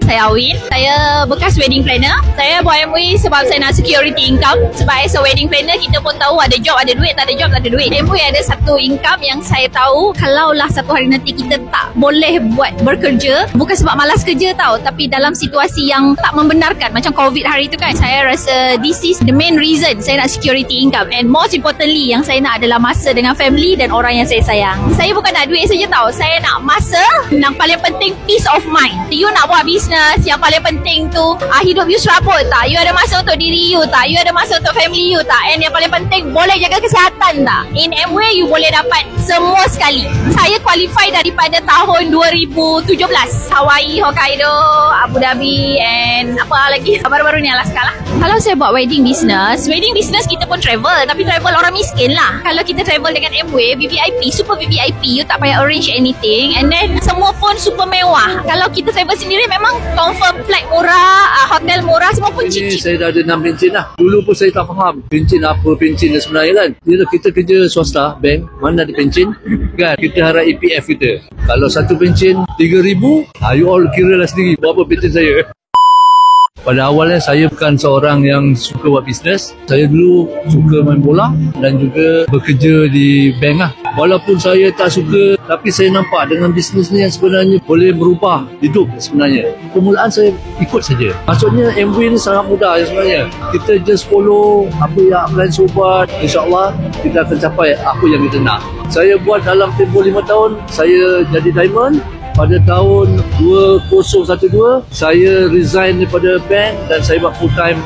Speaker 21: Saya Awin, saya bekas wedding planner. Saya buat MW sebab saya nak security income. Sebab as a wedding planner, kita pun tahu ada job ada duit, tak ada job tak ada duit. MW ada satu income yang saya tahu kalaulah satu hari nanti kita tak boleh buat bekerja, bukan sebab malas kerja tau, tapi dalam situasi yang tak membenarkan macam COVID hari tu kan, saya rasa this is the main reason saya nak security income. And most importantly, yang saya nak adalah masa dengan family dan orang yang saya sayang. Saya bukan nak duit saja tau, saya nak masa. Yang paling penting peace of mind. You nak buat business, yang paling penting tu hidup you serabut tak? You ada masa untuk diri you tak? You ada masa untuk family you tak? And yang paling penting, boleh jaga kesihatan tak? In MW you boleh dapat semua sekali. Saya qualify daripada tahun 2017, Hawaii, Hokkaido, Abu Dhabi and apa lagi baru-baru ni Alaska lah. Kalau saya buat wedding business kita pun travel, tapi travel orang miskin lah. Kalau kita travel dengan MW, VVIP, super VVIP, you tak payah arrange anything, and then semua pun super mewah. Kalau kita travel sendiri memang confirm flight murah, hotel murah, semua pun cheap.
Speaker 2: Saya dah ada 6 pencen lah. Dulu pun saya tak faham pencen apa pencen dia sebenarnya kan. Kita kerja swasta, bank, mana ada pencen kan. Kita harap EPF kita. Kalau satu pencen 3,000, you all kira lah sendiri berapa pencen saya. Pada awalnya saya bukan seorang yang suka buat bisnes. Saya dulu suka main bola dan juga bekerja di bank lah. Walaupun saya tak suka, tapi saya nampak dengan bisnes ni yang sebenarnya boleh merubah hidup sebenarnya. Permulaan saya ikut saja. Maksudnya MW ni sangat mudah sebenarnya. Kita just follow apa yang plan sobat. InsyaAllah kita akan capai apa yang kita nak. Saya buat dalam tempoh 5 tahun, saya jadi diamond. Pada tahun 2012, saya resign daripada bank dan saya buat full time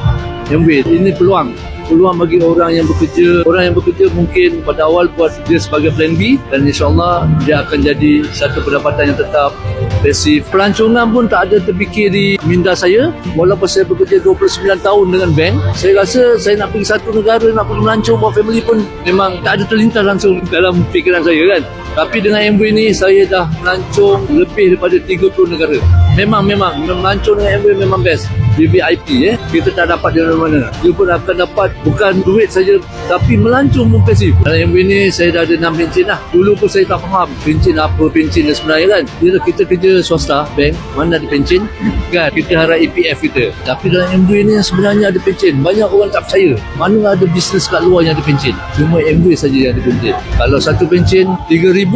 Speaker 2: MW. Ini peluang bagi orang yang bekerja. Orang yang bekerja mungkin pada awal buat dia sebagai plan B dan insyaAllah dia akan jadi satu pendapatan yang tetap pasif. Pelancongan pun tak ada terfikir di minda saya. Walaupun saya bekerja 29 tahun dengan bank, saya rasa saya nak pergi satu negara, nak pergi melancong buat family pun memang tak ada terlintas langsung dalam fikiran saya kan. Tapi dengan MW ni saya dah melancong lebih daripada 30 negara. Memang melancong dengan MW memang best. VVIP kita tak dapat di mana-mana. You pun akan dapat bukan duit saja tapi melancong pun pasif. Dalam MW ni saya dah ada 6 pencen lah. Dulu pun saya tak faham pencen apa pencen dia sebenarnya kan. Kita kerja swasta, bank, mana ada pencen kan. Kita harap EPF kita. Tapi dalam MW ni sebenarnya ada pencen. Banyak orang tak percaya. Mana ada bisnes kat luar yang ada pencen. Cuma MW saja yang ada pencen. Kalau satu pencen 3,000,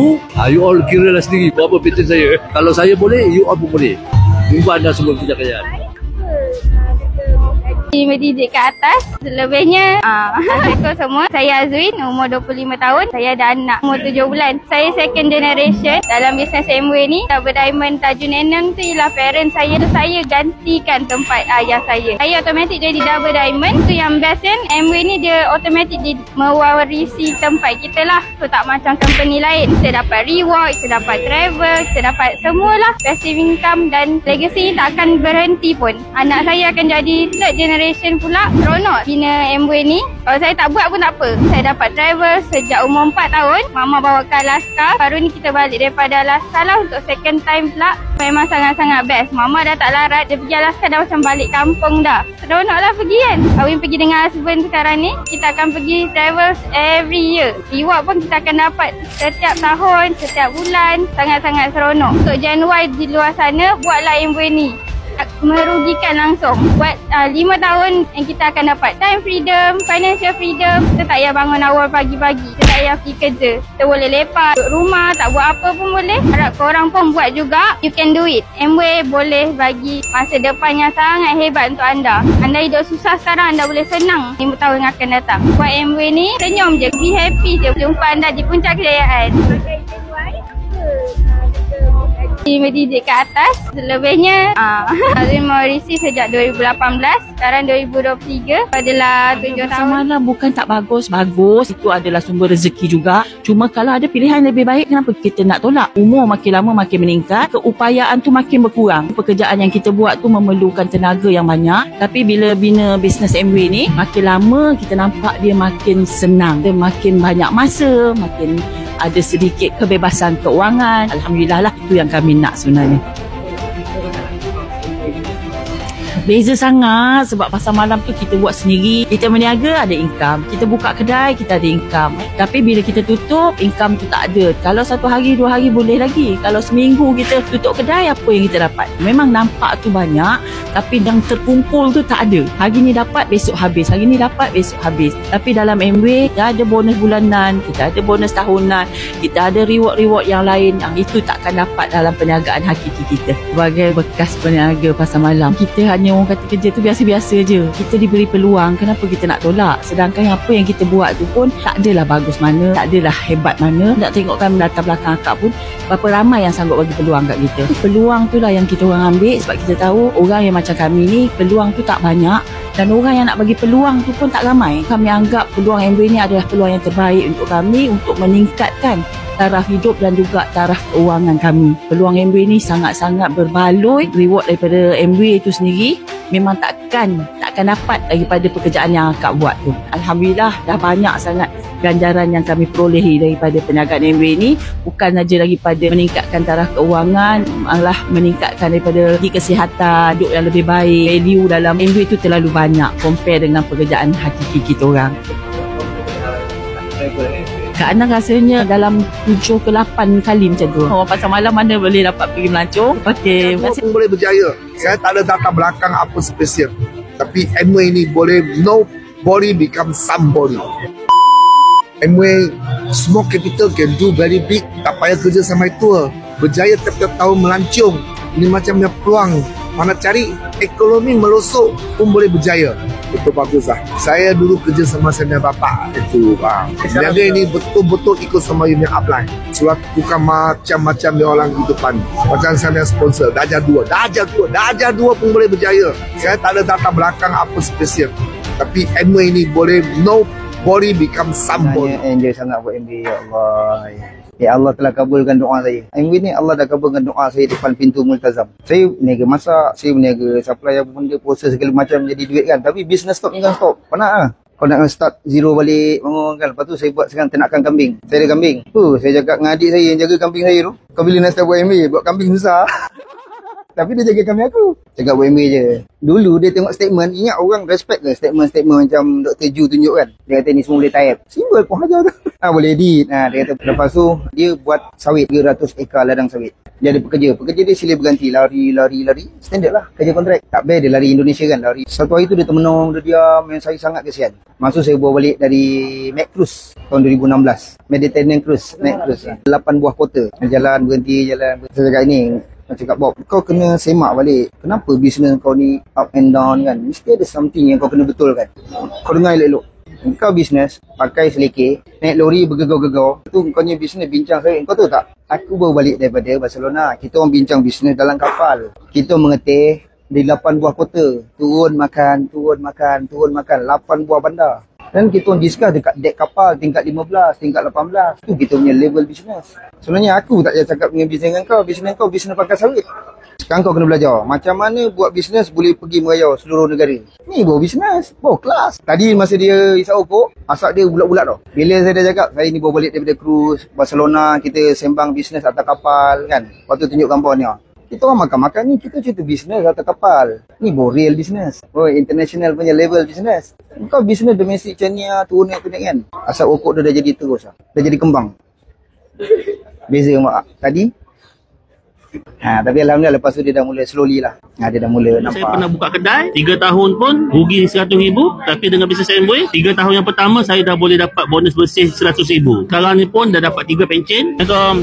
Speaker 2: you all kira lah sendiri berapa pencen saya. Kalau saya boleh, you all pun boleh. Jumpa anda semua kejayaan.
Speaker 23: Berdiri kat atas. Selebihnya Assalamualaikum semua. Saya Azwin, umur 25 tahun. Saya ada anak umur 7 bulan. Saya second generation dalam bisnes MW ni. Double Diamond Tajun Enang tu ialah parent saya. Tu saya gantikan tempat ayah saya. Saya automatik jadi Double Diamond. Tu yang best kan, MW ni dia automatik dia mewarisi tempat kita lah. So tak macam company lain. Kita dapat reward, kita dapat travel, kita dapat semualah passive income dan legacy ni tak akan berhenti pun. Anak saya akan jadi third generation pula. Seronok bina MW ni. Kalau saya tak buat pun tak apa. Saya dapat travel sejak umur 4 tahun. Mama bawa ke Alaska. Baru ni kita balik daripada Alaska lah untuk second time pula. Memang sangat-sangat best. Mama dah tak larat. Dia pergi Alaska dah macam balik kampung dah. Seronok lah pergi kan. Awin pergi dengan husband sekarang ni. Kita akan pergi travel every year. Reward pun kita akan dapat setiap tahun, setiap bulan. Sangat-sangat seronok. Untuk Gen Y di luar sana, buatlah MW ni. merugikan langsung. Buat 5 tahun yang kita akan dapat time freedom, financial freedom. Kita tak payah bangun awal pagi-pagi. Kita tak payah pergi kerja. Kita boleh lepak, duduk rumah, tak buat apa pun boleh. Harap korang pun buat juga. You can do it. Amway boleh bagi masa depan yang sangat hebat untuk anda. Anda hidup susah sekarang, anda boleh senang 5 tahun yang akan datang. Buat Amway ni, senyum je, be happy je. Jumpa anda di puncak kejayaan. Mendidik ke atas. Selebihnya saya mau receive sejak 2018. Sekarang 2023 adalah 7 tahun.
Speaker 3: Semalam bukan tak bagus. Bagus. Itu adalah sumber rezeki juga. Cuma kalau ada pilihan lebih baik, kenapa kita nak tolak? Umur makin lama makin meningkat. Keupayaan tu makin berkurang. Pekerjaan yang kita buat tu memerlukan tenaga yang banyak. Tapi bila bina bisnes Amway ni, makin lama kita nampak dia makin senang. Dia makin banyak masa. Makin ada sedikit kebebasan keuangan. Alhamdulillah lah, itu yang kami nak sebenarnya. Beza sangat sebab pasar malam tu kita buat sendiri. Kita berniaga ada income. Kita buka kedai kita ada income. Tapi bila kita tutup, income tu tak ada. Kalau 1 hari 2 hari boleh lagi. Kalau seminggu kita tutup kedai, apa yang kita dapat? Memang nampak tu banyak, tapi yang terkumpul tu tak ada. Hari ni dapat, besok habis. Hari ni dapat, besok habis. Tapi dalam Amway, kita ada bonus bulanan, kita ada bonus tahunan, kita ada reward-reward yang lain yang itu takkan dapat dalam perniagaan hakiki kita. Sebagai bekas peniaga pasar malam, kita hanya orang kata kerja tu biasa-biasa je. Kita diberi peluang, kenapa kita nak tolak? Sedangkan apa yang kita buat tu pun tak adalah bagus mana, tak adalah hebat mana. Tak tengokkan latar belakang akak pun berapa ramai yang sanggup bagi peluang kat kita. Peluang tu lah yang kita orang ambil sebab kita tahu orang yang macam kami ni peluang tu tak banyak dan orang yang nak bagi peluang tu pun tak ramai. Kami anggap peluang Amway ni adalah peluang yang terbaik untuk kami untuk meningkatkan taraf hidup dan juga taraf keuangan kami. Peluang Amway ni sangat-sangat berbaloi. Reward daripada Amway itu sendiri memang takkan dapat daripada pekerjaan yang akak buat tu. Alhamdulillah dah banyak sangat ganjaran yang kami perolehi daripada perniagaan Amway ni. Bukan saja daripada meningkatkan taraf keuangan, malah meningkatkan daripada kesihatan, hidup yang lebih baik. Value dalam Amway tu terlalu banyak compare dengan pekerjaan hakiki kita orang. Kak Anang rasanya dalam 7 ke 8 kali macam tu. Orang pasar malam mana boleh dapat pergi melancong. Okey, terima kasih.
Speaker 6: Boleh berjaya. Saya tak ada latar belakang apa spesial. Tapi Amway ni boleh nobody become somebody. Amway small capital can do very big. Tak payah kerja sampai tua. Berjaya tiap-tiap tahun melancong. Ini macamnya peluang. Mana cari ekonomi melosok pun boleh berjaya. Itu bagus lah. Saya dulu kerja sama saya bapak. Itu jadi ini betul-betul ikut sama Union Upline. Surat bukan macam-macam dia orang hidupan. Macam saya sponsor. Darjah 2 pun boleh berjaya. Saya tak ada latar belakang apa spesial. Tapi Amway ni boleh nobody become somebody.
Speaker 8: Saya enjoy sangat buat Amway. Ya Allah. Ya Allah telah kabulkan doa saya. Amway ni Allah dah kabulkan doa saya depan pintu Multazam. Saya berniaga masak, saya berniaga supply apa benda, proses segala macam jadi duit kan. Tapi business stop ni kan stop. Penat lah. Kau nak start zero balik bangun kan. Lepas tu saya buat sekarang ternakan kambing. Saya ada kambing. Saya cakap dengan adik saya yang jaga kambing saya tu. Kau bila nak start buat Amway, buat kambing susah. Tapi dia jaga kambing aku. Cakap buat Amway je. Dulu dia tengok statement, ingat orang respect ke statement-statement macam Dr. Ju tunjuk kan. Dia kata ni semua boleh type. Simbol pun hajar tu. Boleh edit. Dia kata lepas tu dia buat sawit 300 ekar ladang sawit. Dia ada pekerja dia silih berganti. Lari. Standard lah. Kerja kontrak. Tak best dia lari Indonesia kan. Lari. Satu hari tu dia termenung, dia diam. Yang saya sangat kesian. Masa saya bawa balik dari Mac Cruise tahun 2016. Mediterranean Cruise. Mac Cruise. 8 buah kota. Jalan berhenti. Saya cakap ni. Saya cakap, Bob, kau kena semak balik. Kenapa bisnes kau ni up and down kan? Mesti ada something yang kau kena betulkan. Kau dengar elok-elok. Kau bisnes, pakai selekeh, naik lori bergegau-gegau. Itu kau punya bisnes bincang saya. Kau tahu tak? Aku baru balik daripada Barcelona. Kita orang bincang bisnes dalam kapal. Kita mengetih di 8 buah kota. Turun makan. 8 buah bandar. Dan kita orang discuss dekat dek kapal tingkat 15, tingkat 18. Itu kita punya level bisnes. Sebenarnya aku tak payah cakap dengan bisnes dengan kau. Bisnes kau bisnes pakai sawit. Sekarang kau kena belajar. Macam mana buat bisnes boleh pergi merayau seluruh negara. Ni baru bisnes. Baru kelas. Tadi masa dia isap okok, asap dia bulat-bulat tau. Bila saya dah cakap, saya ni baru balik daripada cruise Barcelona. Kita sembang bisnes atas kapal kan. Lepas tu tunjuk gambar ni. Kita orang makan-makan ni, kita cerita bisnes atas kapal. Ni baru real bisnes. International punya level bisnes. Kau bisnes domestik macam ni turun naik kan. Asap okok dia dah jadi terus. Dah jadi kembang. Beza mak. Tadi Tapi alhamdulillah lepas tu dia dah mula slowly lah. Dia dah mula nampak.
Speaker 5: Saya pernah buka kedai 3 tahun pun rugi 100,000, tapi dengan bisnes Amway 3 tahun yang pertama saya dah boleh dapat bonus bersih 100,000. Sekarang ni pun dah dapat 3 pencen.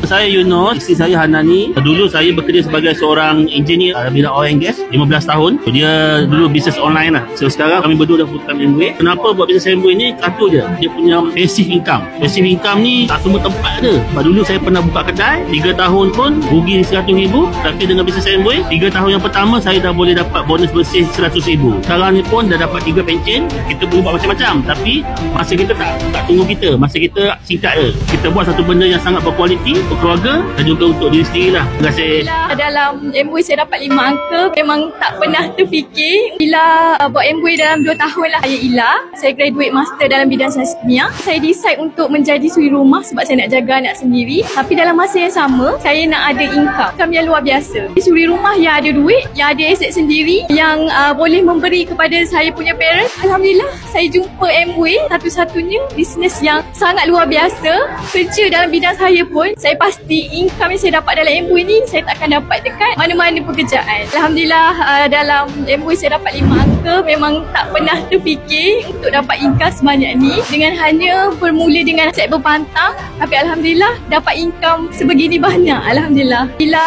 Speaker 5: Saya Yunus, isteri saya Hanani. Dulu saya bekerja sebagai seorang engineer bidang oil and gas 15 tahun. Dia dulu bisnes online lah. So sekarang kami berdua dah full time Amway. Kenapa buat bisnes Amway ni? Satu je, dia punya passive income. Passive income ni tak semua tempat ada. Dulu saya pernah buka kedai 3 tahun pun rugi 100,000, tapi dengan bisnes Amway 3 tahun yang pertama saya dah boleh dapat bonus bersih 100,000. Sekarang ni pun dah dapat 3 pencen. Kita boleh buat macam-macam, tapi masa kita tak tunggu kita. Masa kita singkat je. Kita buat satu benda yang sangat berkualiti untuk keluarga dan juga untuk diri sendiri lah. Terima kasih.
Speaker 23: Dalam Amway saya dapat 5 angka. Memang tak pernah terfikir. Bila buat Amway dalam 2 tahun lah. Saya Ila. Saya graduate master dalam bidang sains kimia. Saya decide untuk menjadi suri rumah sebab saya nak jaga anak sendiri. Tapi dalam masa yang sama, saya nak ada income yang luar biasa. Suri rumah yang ada duit, yang ada aset sendiri, yang boleh memberi kepada saya punya parents. Alhamdulillah, saya jumpa Amway, satu-satunya bisnes yang sangat luar biasa. Kerja dalam bidang saya pun, saya pasti income yang saya dapat dalam Amway ni, saya tak akan dapat dekat mana-mana pekerjaan. Alhamdulillah, dalam Amway saya dapat 5 angka. Memang tak pernah terfikir untuk dapat income sebanyak ni. Dengan hanya bermula dengan aset berpantang, tapi Alhamdulillah dapat income sebegini banyak. Alhamdulillah. Bila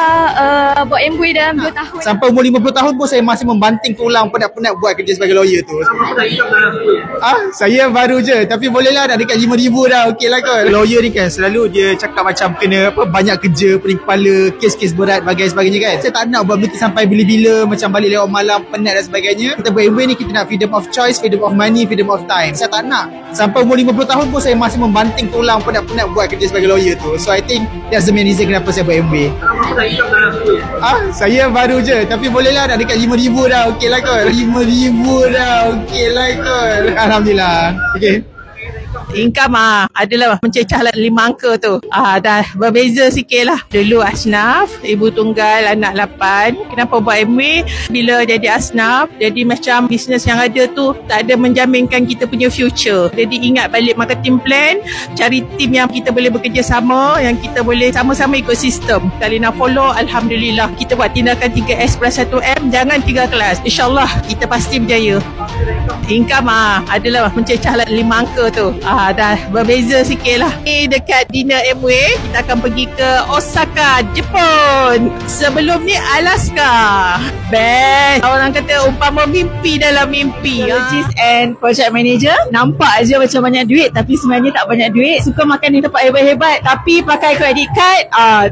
Speaker 23: buat Amway dalam 2 tahun.
Speaker 9: Sampai umur 50 tahun pun saya masih membanting tulang penat-penat buat kerja sebagai lawyer tu. Saya baru je, tapi bolehlah dah dekat 5,000 dah. Okey lah kot. Lawyer ni kan selalu dia cakap macam kena banyak kerja, pening kepala, kes-kes berat sebagainya kan. Saya tak nak buat benda sampai bila-bila, macam balik lewat malam, penat dan sebagainya. Kita buat Amway ni kita nak freedom of choice, freedom of money, freedom of time. Saya tak nak. Sampai umur 50 tahun pun saya masih membanting tulang penat-penat buat kerja sebagai lawyer tu. So I think that's the main reason kenapa saya buat Amway. Saya baru je, tapi bolehlah dah dekat 5,000 dah. Okey lah kot. 5,000 dah. Okey lah kot. Alhamdulillah. Okey.
Speaker 11: Income adalah mencecah 5 angka tu. Dah berbeza sikit lah. Dulu asnaf, ibu tunggal, anak 8. Kenapa buat Amway? Bila jadi asnaf, jadi macam bisnes yang ada tu tak ada menjaminkan kita punya future. Jadi ingat balik marketing plan, cari tim yang kita boleh bekerja sama, yang kita boleh sama-sama ikut sistem. Kalau nak follow, Alhamdulillah. Kita buat tindakan 3S plus 1M, jangan 3 kelas. InsyaAllah kita pasti berjaya. Income adalah mencecah 5 angka tu. Dah berbeza sikit lah. Dekat dinner Amway, kita akan pergi ke Osaka, Jepun. Sebelum ni Alaska. Best. Orang kata umpama mimpi dalam mimpi. Strategist and project manager. Nampak je macam banyak duit, tapi sebenarnya tak banyak duit. Suka makan di tempat hebat-hebat, tapi pakai credit card,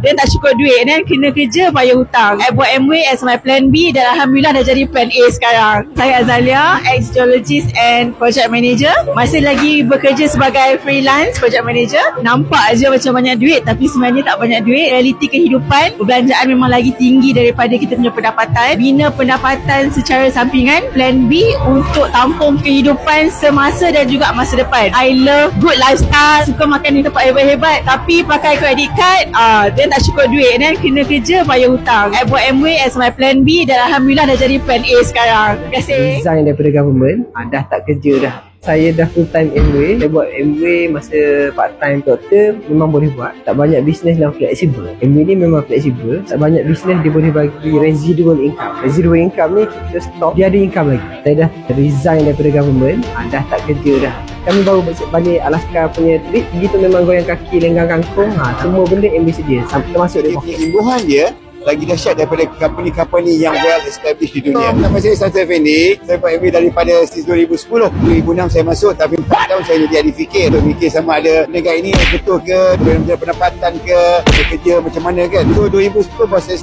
Speaker 11: dia tak cukup duit. Dan kena kerja bayar hutang. I buat Amway as my plan B dan Alhamdulillah dah jadi plan A sekarang. Saya Azalia, ex-geologist and project manager. Masih lagi bekerja sebagai freelance project manager. Nampak je macam banyak duit, tapi sebenarnya tak banyak duit. Realiti kehidupan, perbelanjaan memang lagi tinggi daripada kita punya pendapatan. Bina pendapatan secara sampingan. Plan B untuk tampung kehidupan semasa dan juga masa depan. I love good lifestyle. Suka makan di tempat hebat-hebat, tapi pakai credit card, dia tak cukup duit. Dan kena kerja bayar hutang. I buat Amway as my plan B dan Alhamdulillah dah jadi plan A sekarang. Terima kasih.
Speaker 24: Resign daripada government, dah tak kerja dah. Saya dah full time Amway. Saya buat Amway masa part time doktor memang boleh buat. Tak banyak bisnes yang fleksibel. Amway ni memang fleksibel. Tak banyak bisnes dia boleh bagi residual income. Residual income ni kita stop, dia ada income lagi. Saya dah resign daripada government, dah tak kerja dah. Kami baru balik Alaska punya trip. Begitu memang goyang kaki, lenggang kangkung. Semua benda Amway sedia. Termasuk dia punya
Speaker 25: imbuhan dia lagi dahsyat daripada company-company yang well established di dunia. Nama saya Santa Effendi. Saya buat Amway daripada 2010. 2006 saya masuk, tapi 4 tahun saya jadi fikir. Untuk fikir sama ada negara ini betul ke, dengan pendapatan ke, bekerja macam mana kan. So 2010 baru saya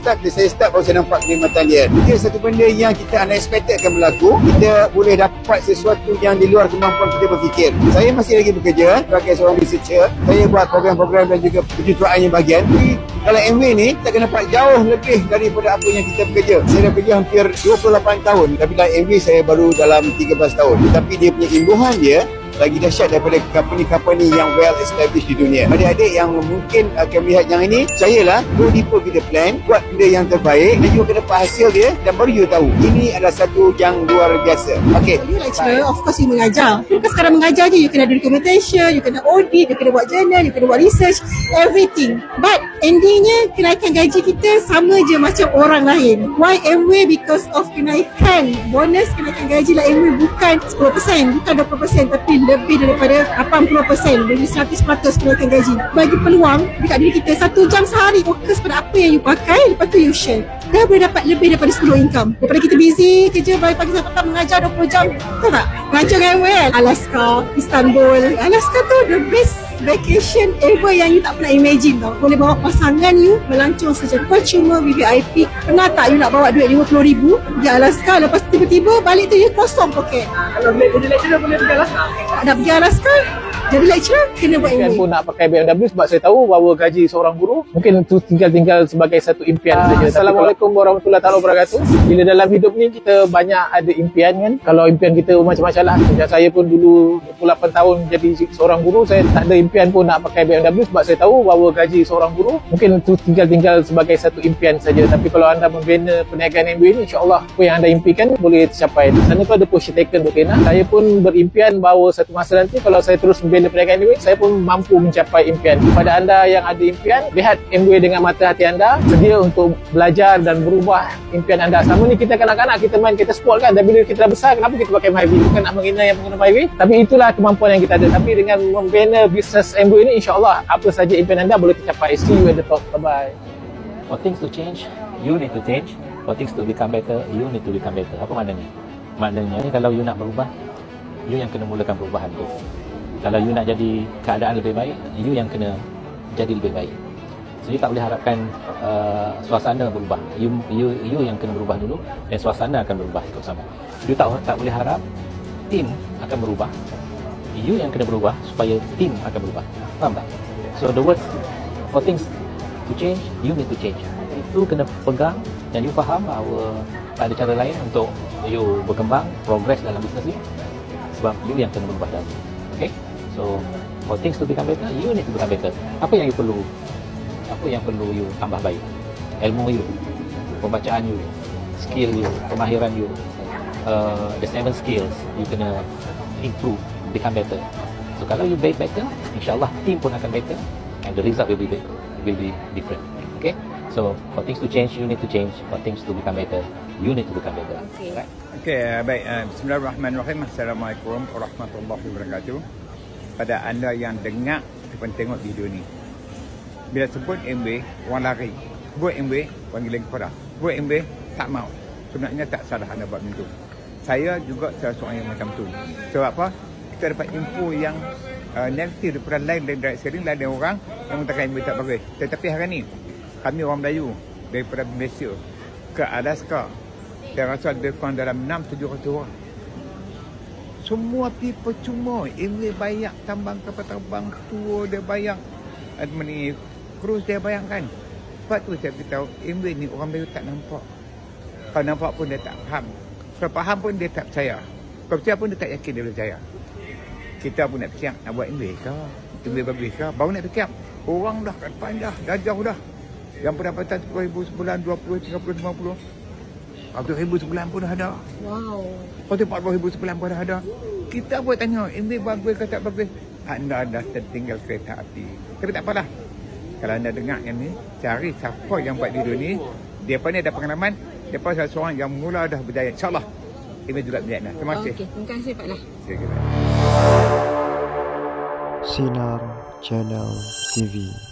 Speaker 25: start baru saya nampak kenikmatan dia. Dia satu benda yang kita unexpected akan berlaku. Kita boleh dapat sesuatu yang di luar kemampuan kita berfikir. Saya masih lagi bekerja sebagai seorang researcher. Saya buat program-program dan juga kejuruteraan yang bahagian. Kalau Amway ni, kita akan nampak jauh lebih daripada apa yang kita bekerja. Saya dah bekerja hampir 28 tahun. Tapi dalam Amway saya baru dalam 13 tahun. Tapi dia punya imbuhan dia lagi dahsyat daripada company-company yang well established di dunia. Adik-adik yang mungkin akan melihat yang ini, percayalah, go deeper with the plan, buat benda yang terbaik dan you akan dapat hasil dia dan baru you tahu. Ini adalah satu yang luar biasa. Okay.
Speaker 1: You lecturer, of course you mengajar. Bukan sekarang mengajar je, you kena ada documentation, you kena audit, you kena buat journal, you kena buat research, everything. But endingnya kenaikan gaji kita sama je macam orang lain. Why Amway? Because of kenaikan bonus, kenaikan gaji lah Amway bukan 10%, bukan 20%, tapi lebih daripada 80%, dari 100% kenaikan gaji. Bagi peluang dekat diri kita 1 jam sehari, fokus pada apa yang you pakai, lepas tu you share. Dah boleh dapat lebih daripada 10 income. Daripada kita busy kerja dari pagi sampai petang mengajar 20 jam, tahu tak? Mengajar dengan Amway kan? Alaska, Istanbul. Alaska tu the best vacation ever yang you tak pernah imagine tau. Boleh bawa pasangan you melancong secara percuma VVIP. Pernah tak you nak bawa duit RM50,000 pergi Alaska, lepas tiba-tiba balik tu you kosong poket? Kalau boleh jadi lecturer boleh pergi Alaska. Nak pergi Alaska? Jadi lecturer kena buat
Speaker 12: Amway. Pun nak pakai BMW sebab saya tahu bahawa gaji seorang guru mungkin itu tinggal sebagai satu impian saja. Assalamualaikum warahmatullahi wabarakatuh. Bila dalam hidup ni kita banyak ada impian kan. Kalau impian kita macam-macam lah. Sejak saya pun dulu 28 tahun jadi seorang guru, saya tak ada impian pun nak pakai BMW sebab saya tahu bahawa gaji seorang guru mungkin itu tinggal sebagai satu impian saja. Tapi kalau anda membina perniagaan Amway ni, insya-Allah apa yang anda impikan boleh tercapai. Di sana tu ada portion taken untuk Kena. Saya pun berimpian bahawa satu masa nanti kalau saya terus membina perniagaan Amway, saya pun mampu mencapai impian. Kepada anda yang ada impian, lihat Amway dengan mata hati anda, sedia untuk belajar dan berubah impian anda. Sama ni kita kanak-kanak, kita main, kita sport kan, dan bila kita dah besar, kenapa kita pakai Myvi? Bukan nak menghina yang pengguna Myvi, tapi itulah kemampuan yang kita ada. Tapi dengan membina bisnes Amway ni, insya-Allah apa saja impian anda boleh tercapai. See you at the top. Bye-bye.
Speaker 13: For things to change, you need to change. For things to become better, you need to become better. Apa maknanya? Maknanya kalau you nak berubah, you yang kena mulakan perubahan tu. Kalau you nak jadi keadaan lebih baik, you yang kena jadi lebih baik. So you tak boleh harapkan suasana berubah. You yang kena berubah dulu dan suasana akan berubah ikut sama. You tak boleh harap tim akan berubah. You yang kena berubah supaya tim akan berubah. Faham tak? So the words for things to change, you need to change. Itu kena pegang dan you faham bahawa tak ada cara lain untuk you berkembang, progress dalam bisnes ni. Sebab you yang kena berubah dahulu. Okay? So for things to become better, you need to become better. Apa yang you perlu? Apa yang perlu you tambah baik? Ilmu you, pembacaan you, skill you, kemahiran you, the 7 skills you kena improve, become better. So kalau you better, insyaAllah team pun akan better and the result will be different. Okay? So for things to change, you need to change. For things to become better, you need to become better.
Speaker 14: Okay. Right? Okay, baik. Bismillahirrahmanirrahim. Assalamualaikum warahmatullahi wabarakatuh. Pada anda yang dengar ataupun tengok video ni, bila sebut Amway, orang lari. Buat Amway, orang giling kepala. Buat Amway, tak mau. Sebenarnya tak salah anda buat macam tu. Saya juga salah seorang yang macam tu. Sebab apa? Kita dapat info yang negatif daripada lain dari direct selling, lain dari orang yang mengatakan Amway tak bagus. Tetapi hari ni, kami orang Melayu daripada Malaysia ke Alaska, saya rasa ada kurang dalam 600-700 orang. Semua pergi percuma. Amway bayar tambang kapal terbang, tour dia bayar, cruise dia bayangkan. Sebab tu saya beritahu, Amway ni orang Melayu tak nampak. Kalau nampak pun dia tak faham. Kalau faham pun dia tak percaya. Kalau percaya pun dia tak yakin dia boleh percaya. Kita pun nak fikir, nak buat Amway ke? Amway bagus ke? Baru nak fikir. Orang dah kat depan dah jauh dah. Yang pendapatan 10,000 sebulan, 20, 30, 50. 100,000 sebulan pun dah ada. Wow. 40,000 sebulan pun dah ada. Kita buat tanya, Amway bagus ke tak bagus? Anda dah tertinggal kereta api. Tapi tak apalah. Kalau anda dengar yang ni, cari siapa yang buat video ni. Dia pun ada pengalaman. Dia pun salah seorang yang mula dah berjaya. InsyaAllah. Amway juga berjaya. Terima kasih.
Speaker 21: Okey, terima kasih Pak Lah.
Speaker 14: Sinar
Speaker 15: Channel TV.